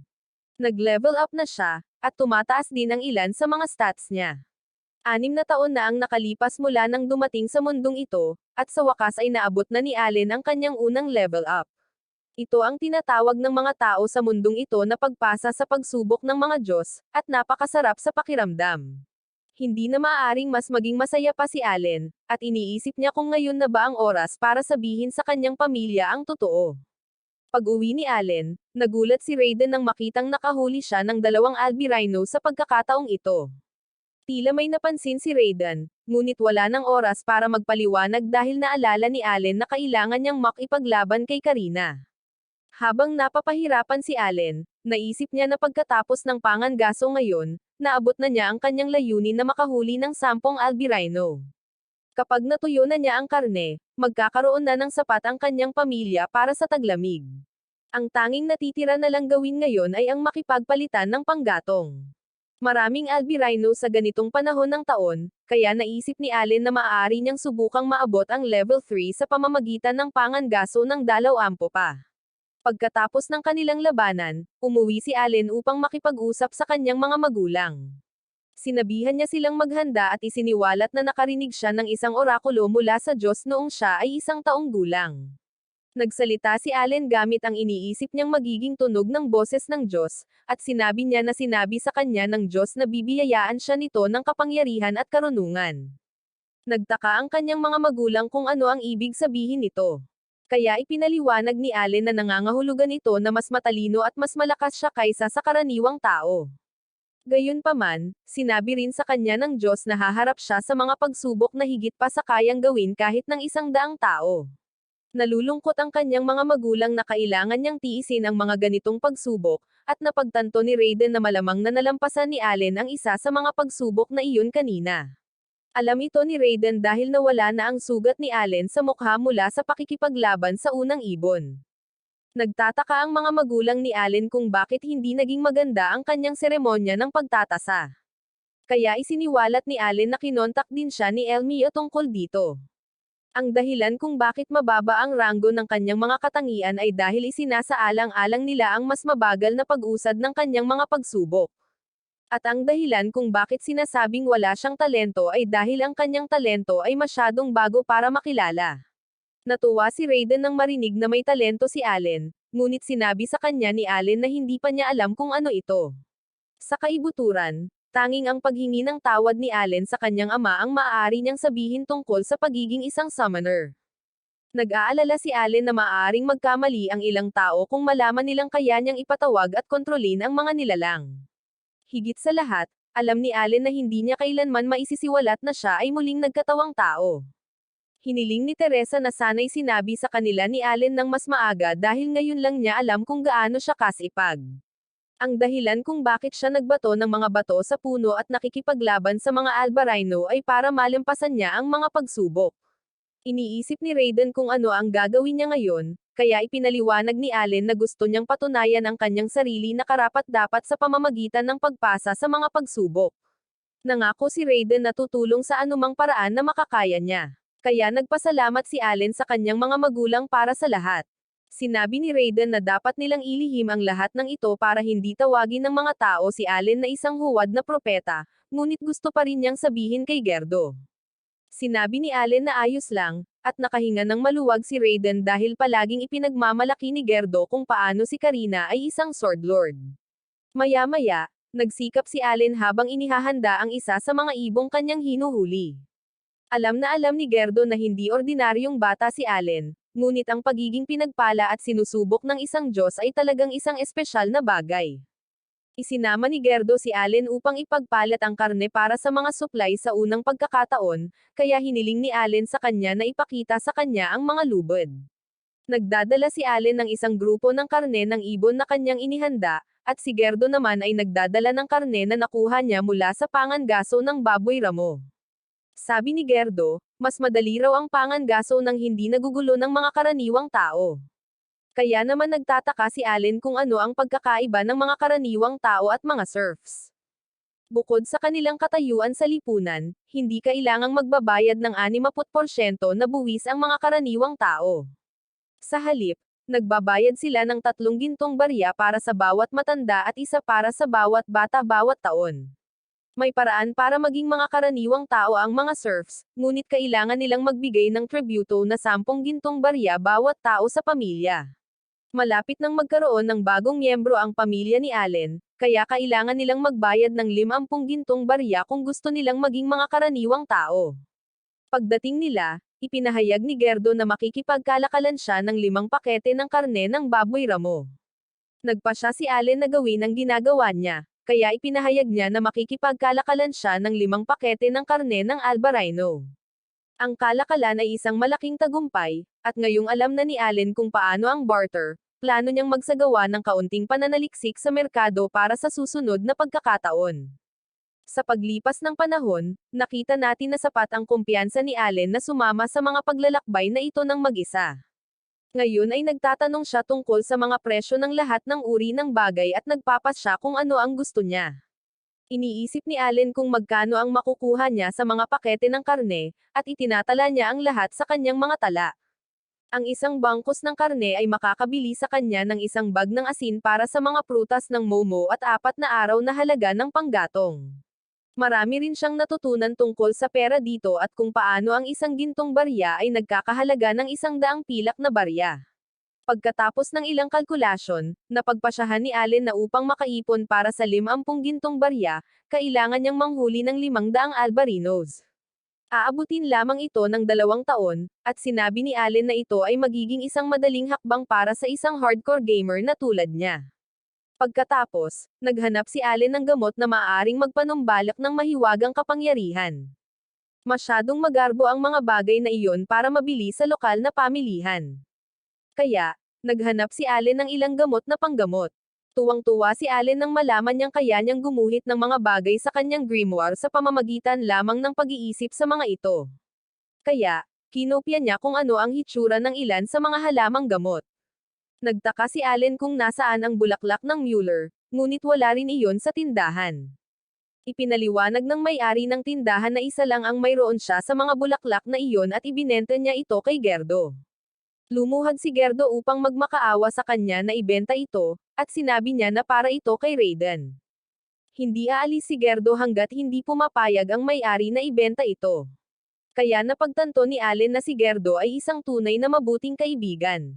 Nag-level up na siya, at tumataas din ang ilan sa mga stats niya. 6 na taon na ang nakalipas mula nang dumating sa mundong ito, at sa wakas ay naabot na ni Allen ang kanyang unang level up. Ito ang tinatawag ng mga tao sa mundong ito na pagpasa sa pagsubok ng mga Diyos, at napakasarap sa pakiramdam. Hindi na maaaring mas maging masaya pa si Allen, at iniisip niya kung ngayon na ba ang oras para sabihin sa kanyang pamilya ang totoo. Pag-uwi ni Allen, nagulat si Raiden nang makitang nakahuli siya ng 2 albirino sa pagkakataong ito. Tila may napansin si Raiden, ngunit wala ng oras para magpaliwanag dahil naalala ni Allen na kailangan niyang makipaglaban kay Karina. Habang napapahirapan si Allen, naisip niya na pagkatapos ng pangangaso ngayon, naabot na niya ang kanyang layunin na makahuli ng 10 albirino. Kapag natuyo na niya ang karne, magkakaroon na ng sapat ang kanyang pamilya para sa taglamig. Ang tanging natitira na lang gawin ngayon ay ang makipagpalitan ng panggatong. Maraming albirino sa ganitong panahon ng taon, kaya naisip ni Allen na maaari niyang subukang maabot ang level 3 sa pamamagitan ng pangangaso ng dalaw-ampo pa. Pagkatapos ng kanilang labanan, umuwi si Allen upang makipag-usap sa kanyang mga magulang. Sinabihan niya silang maghanda at isiniwalat na nakarinig siya ng isang orakulo mula sa Diyos noong siya ay 1 taong gulang. Nagsalita si Allen gamit ang iniisip niyang magiging tunog ng boses ng Diyos, at sinabi niya na sinabi sa kanya ng Diyos na bibiyayaan siya nito ng kapangyarihan at karunungan. Nagtaka ang kanyang mga magulang kung ano ang ibig sabihin nito. Kaya ipinaliwanag ni Allen na nangangahulugan ito na mas matalino at mas malakas siya kaysa sa karaniwang tao. Gayunpaman, sinabi rin sa kanya ng Diyos na haharap siya sa mga pagsubok na higit pa sa kayang gawin kahit ng 100 tao. Nalulungkot ang kanyang mga magulang na kailangan niyang tiisin ang mga ganitong pagsubok, at napagtanto ni Raiden na malamang na nalampasan ni Allen ang isa sa mga pagsubok na iyon kanina. Alam ito ni Raiden dahil nawala na ang sugat ni Allen sa mukha mula sa pakikipaglaban sa unang ibon. Nagtataka ang mga magulang ni Allen kung bakit hindi naging maganda ang kanyang seremonya ng pagtatasa. Kaya isiniwalat ni Allen na kinontak din siya ni Elmia tungkol dito. Ang dahilan kung bakit mababa ang ranggo ng kanyang mga katangian ay dahil isinasaalang-alang nila ang mas mabagal na pag-usad ng kanyang mga pagsubok. At ang dahilan kung bakit sinasabing wala siyang talento ay dahil ang kanyang talento ay masyadong bago para makilala. Natuwa si Raiden nang marinig na may talento si Allen, ngunit sinabi sa kanya ni Allen na hindi pa niya alam kung ano ito. Sa kaibuturan, tanging ang paghingi ng tawad ni Allen sa kanyang ama ang maaari niyang sabihin tungkol sa pagiging isang summoner. Nag-aalala si Allen na maaaring magkamali ang ilang tao kung malaman nilang kaya niyang ipatawag at kontrolin ang mga nilalang. Higit sa lahat, alam ni Allen na hindi niya kailanman maisisiwalat na siya ay muling nagkatawang tao. Hiniling ni Teresa na sana'y sinabi sa kanila ni Allen ng mas maaga dahil ngayon lang niya alam kung gaano siya kasipag. Ang dahilan kung bakit siya nagbato ng mga bato sa puno at nakikipaglaban sa mga Albarino ay para malimpasan niya ang mga pagsubok. Iniisip ni Raiden kung ano ang gagawin niya ngayon, kaya ipinaliwanag ni Allen na gusto niyang patunayan ang kanyang sarili na karapat-dapat sa pamamagitan ng pagpasa sa mga pagsubok. Nangako si Raiden na tutulong sa anumang paraan na makakaya niya. Kaya nagpasalamat si Allen sa kanyang mga magulang para sa lahat. Sinabi ni Raiden na dapat nilang ilihim ang lahat ng ito para hindi tawagin ng mga tao si Allen na isang huwad na propeta, ngunit gusto pa rin niyang sabihin kay Gerdo. Sinabi ni Allen na ayos lang, at nakahinga ng maluwag si Raiden dahil palaging ipinagmamalaki ni Gerdo kung paano si Karina ay isang sword lord. Maya-maya, nagsikap si Allen habang inihahanda ang isa sa mga ibong kanyang hinuhuli. Alam na alam ni Gerdo na hindi ordinaryong bata si Allen, ngunit ang pagiging pinagpala at sinusubok ng isang Diyos ay talagang isang espesyal na bagay. Isinama ni Gerdo si Allen upang ipagpalit ang karne para sa mga supply sa unang pagkakataon, kaya hiniling ni Allen sa kanya na ipakita sa kanya ang mga lubid. Nagdadala si Allen ng isang grupo ng karne ng ibon na kanyang inihanda, at si Gerdo naman ay nagdadala ng karne na nakuha niya mula sa pangangaso ng baboy ramo. Sabi ni Gerdo, mas madali raw ang pangangaso nang hindi nagugulo ng mga karaniwang tao. Kaya naman nagtataka si Allen kung ano ang pagkakaiba ng mga karaniwang tao at mga serfs. Bukod sa kanilang katayuan sa lipunan, hindi kailangang magbabayad ng 60% na buwis ang mga karaniwang tao. Sa halip, nagbabayad sila ng 3 gintong barya para sa bawat matanda at isa para sa bawat bata bawat taon. May paraan para maging mga karaniwang tao ang mga serfs, ngunit kailangan nilang magbigay ng tributo na 10 gintong barya bawat tao sa pamilya. Malapit nang magkaroon ng bagong miyembro ang pamilya ni Allen, kaya kailangan nilang magbayad ng 50 gintong barya kung gusto nilang maging mga karaniwang tao. Pagdating nila, ipinahayag ni Gerdo na makikipagkalakalan siya ng 5 pakete ng karne ng baboy ramo. Nagpasya si Allen na gawin ang ginagawa niya, kaya ipinahayag niya na makikipagkalakalan siya ng 5 pakete ng karne ng Albarino. Ang kalakalan ay isang malaking tagumpay, at ngayong alam na ni Allen kung paano ang barter, plano niyang magsagawa ng kaunting pananaliksik sa merkado para sa susunod na pagkakataon. Sa paglipas ng panahon, nakita natin na sapat ang kumpiyansa ni Allen na sumama sa mga paglalakbay na ito ng mag-isa. Ngayon ay nagtatanong siya tungkol sa mga presyo ng lahat ng uri ng bagay at nagpapasya kung ano ang gusto niya. Iniisip ni Allen kung magkano ang makukuha niya sa mga pakete ng karne, at itinatala niya ang lahat sa kanyang mga tala. Ang isang bangkos ng karne ay makakabili sa kanya ng isang bag ng asin para sa mga prutas ng Momo at 4 na araw na halaga ng panggatong. Marami rin siyang natutunan tungkol sa pera dito at kung paano ang isang gintong barya ay nagkakahalaga ng 100 pilak na barya. Pagkatapos ng ilang kalkulasyon, napagpasyahan ni Allen na upang makaipon para sa 50 gintong barya, kailangan niyang manghuli ng 500 albarinos. Aabutin lamang ito ng 2 taon, at sinabi ni Allen na ito ay magiging isang madaling hakbang para sa isang hardcore gamer na tulad niya. Pagkatapos, naghanap si Allen ng gamot na maaaring magpanumbalak ng mahiwagang kapangyarihan. Masyadong magarbo ang mga bagay na iyon para mabili sa lokal na pamilihan. Kaya, naghanap si Allen ng ilang gamot na panggamot. Tuwang-tuwa si Allen nang malaman niyang kaya niyang gumuhit ng mga bagay sa kanyang grimoire sa pamamagitan lamang ng pag-iisip sa mga ito. Kaya, kinopya niya kung ano ang hitsura ng ilan sa mga halamang gamot. Nagtaka si Allen kung nasaan ang bulaklak ng Mueller, ngunit wala rin iyon sa tindahan. Ipinaliwanag ng may-ari ng tindahan na isa lang ang mayroon siya sa mga bulaklak na iyon at ibinenta niya ito kay Gerdo. Lumuhad si Gerdo upang magmakaawa sa kanya na ibenta ito, at sinabi niya na para ito kay Raiden. Hindi aalis si Gerdo hanggat hindi pumapayag ang may-ari na ibenta ito. Kaya napagtanto ni Allen na si Gerdo ay isang tunay na mabuting kaibigan.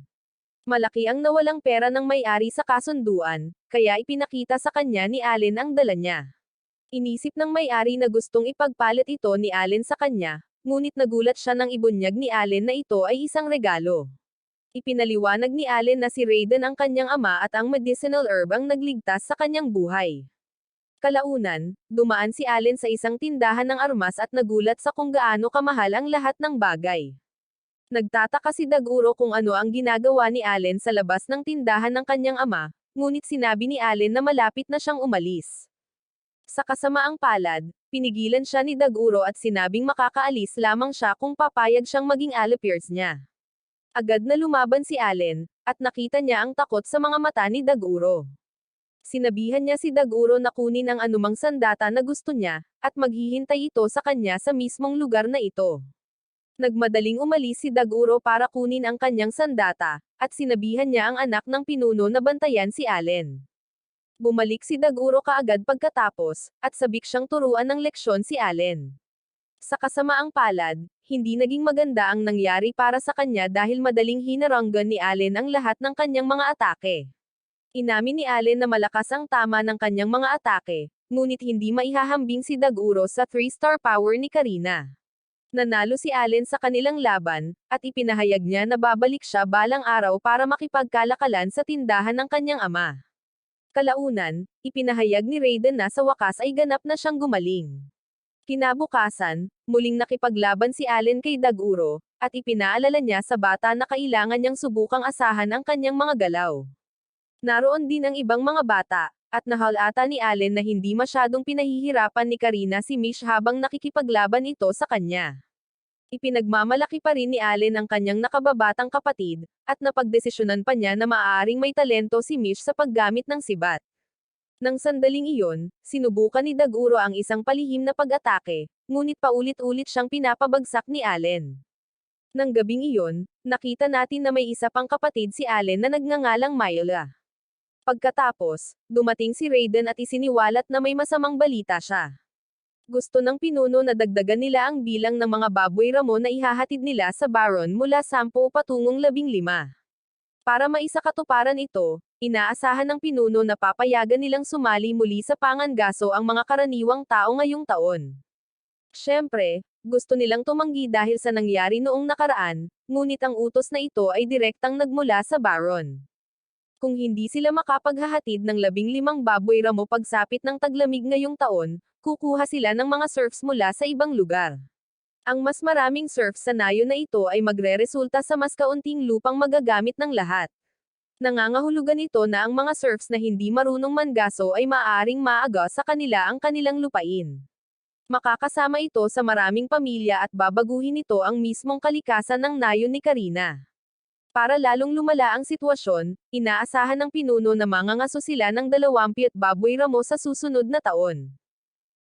Malaki ang nawalang pera ng may-ari sa kasunduan, kaya ipinakita sa kanya ni Allen ang dala niya. Inisip ng may-ari na gustong ipagpalit ito ni Allen sa kanya, ngunit nagulat siya nang ibunyag ni Allen na ito ay isang regalo. Ipinaliwanag ni Allen na si Raiden ang kanyang ama at ang medicinal herb ang nagligtas sa kanyang buhay. Kalaunan, dumaan si Allen sa isang tindahan ng armas at nagulat sa kung gaano kamahal ang lahat ng bagay. Nagtataka si Daguro kung ano ang ginagawa ni Allen sa labas ng tindahan ng kanyang ama, ngunit sinabi ni Allen na malapit na siyang umalis. Sa kasamaang palad, pinigilan siya ni Daguro at sinabing makakaalis lamang siya kung papayag siyang maging allipiers niya. Agad na lumaban si Allen, at nakita niya ang takot sa mga mata ni Daguro. Sinabihan niya si Daguro na kunin ang anumang sandata na gusto niya, at maghihintay ito sa kanya sa mismong lugar na ito. Nagmadaling umalis si Daguro para kunin ang kanyang sandata, at sinabihan niya ang anak ng pinuno na bantayan si Allen. Bumalik si Daguro kaagad pagkatapos, at sabik siyang turuan ng leksyon si Allen. Sa kasamaang palad, hindi naging maganda ang nangyari para sa kanya dahil madaling hinaranggan ni Allen ang lahat ng kanyang mga atake. Inamin ni Allen na malakas ang tama ng kanyang mga atake, ngunit hindi maihahambing si Daguro sa 3-star power ni Karina. Nanalo si Allen sa kanilang laban, at ipinahayag niya na babalik siya balang araw para makipagkalakalan sa tindahan ng kanyang ama. Kalaunan, ipinahayag ni Raiden na sa wakas ay ganap na siyang gumaling. Kinabukasan, muling nakipaglaban si Allen kay Daguro, at ipinaalala niya sa bata na kailangan niyang subukang asahan ang kanyang mga galaw. Naroon din ang ibang mga bata, at nahalata ni Allen na hindi masyadong pinahihirapan ni Karina si Mish habang nakikipaglaban ito sa kanya. Ipinagmamalaki pa rin ni Allen ang kanyang nakababatang kapatid, at napagdesisyonan pa niya na maaaring may talento si Mish sa paggamit ng sibat. Nang sandaling iyon, sinubukan ni Daguro ang isang palihim na pag-atake, ngunit paulit-ulit siyang pinapabagsak ni Allen. Nang gabing iyon, nakita natin na may isa pang kapatid si Allen na nagngangalang Myla. Pagkatapos, dumating si Raiden at isiniwalat na may masamang balita siya. Gusto ng pinuno na dagdagan nila ang bilang ng mga baboy ramo na ihahatid nila sa Baron mula 10 patungong 15. Para maisakatuparan ito, inaasahan ng pinuno na papayagan nilang sumali muli sa pangangaso ang mga karaniwang tao ngayong taon. Siyempre, gusto nilang tumanggi dahil sa nangyari noong nakaraan, ngunit ang utos na ito ay direktang nagmula sa Baron. Kung hindi sila makapaghahatid ng 15 baboy ramo pagsapit ng taglamig ngayong taon, kukuha sila ng mga serfs mula sa ibang lugar. Ang mas maraming serfs sa nayo na ito ay magreresulta sa mas kaunting lupang magagamit ng lahat. Nangangahulugan ito na ang mga serfs na hindi marunong mangaso ay maaaring maaga sa kanila ang kanilang lupain. Makakasama ito sa maraming pamilya at babaguhin ito ang mismong kalikasan ng nayo ni Karina. Para lalong lumala ang sitwasyon, inaasahan ng pinuno na mangangaso sila ng 20 baboy ramo sa susunod na taon.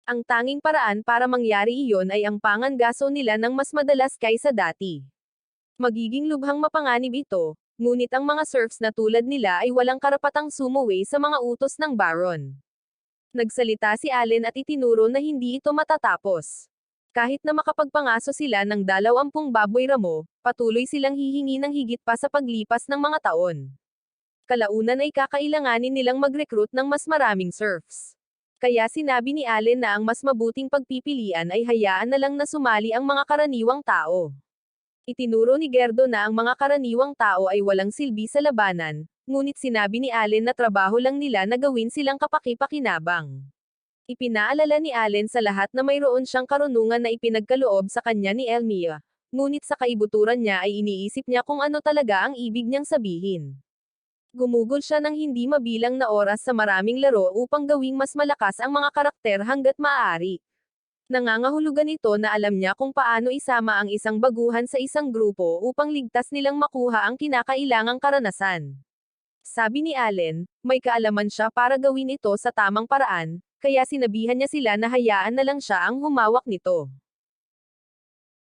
Ang tanging paraan para mangyari iyon ay ang pangangaso nila ng mas madalas kaysa dati. Magiging lubhang mapanganib ito, ngunit ang mga serfs na tulad nila ay walang karapatang sumuway sa mga utos ng Baron. Nagsalita si Allen at itinuro na hindi ito matatapos. Kahit na makapagpangaso sila ng 20 baboy ramo, patuloy silang hihingi ng higit pa sa paglipas ng mga taon. Kalaunan ay kakailanganin nilang mag-recruit ng mas maraming serfs. Kaya sinabi ni Allen na ang mas mabuting pagpipilian ay hayaan na lang na sumali ang mga karaniwang tao. Itinuro ni Gerdo na ang mga karaniwang tao ay walang silbi sa labanan, ngunit sinabi ni Allen na trabaho lang nila na gawin silang kapaki-pakinabang. Ipinaalala ni Allen sa lahat na mayroon siyang karunungan na ipinagkaloob sa kanya ni Elmia, ngunit sa kaibuturan niya ay iniisip niya kung ano talaga ang ibig niyang sabihin. Gumugol siya ng hindi mabilang na oras sa maraming laro upang gawing mas malakas ang mga karakter hanggat maaari. Nangangahulugan ito na alam niya kung paano isama ang isang baguhan sa isang grupo upang ligtas nilang makuha ang kinakailangang karanasan. Sabi ni Allen, may kaalaman siya para gawin ito sa tamang paraan, Kaya sinabihan niya sila na hayaan na lang siya ang humawak nito.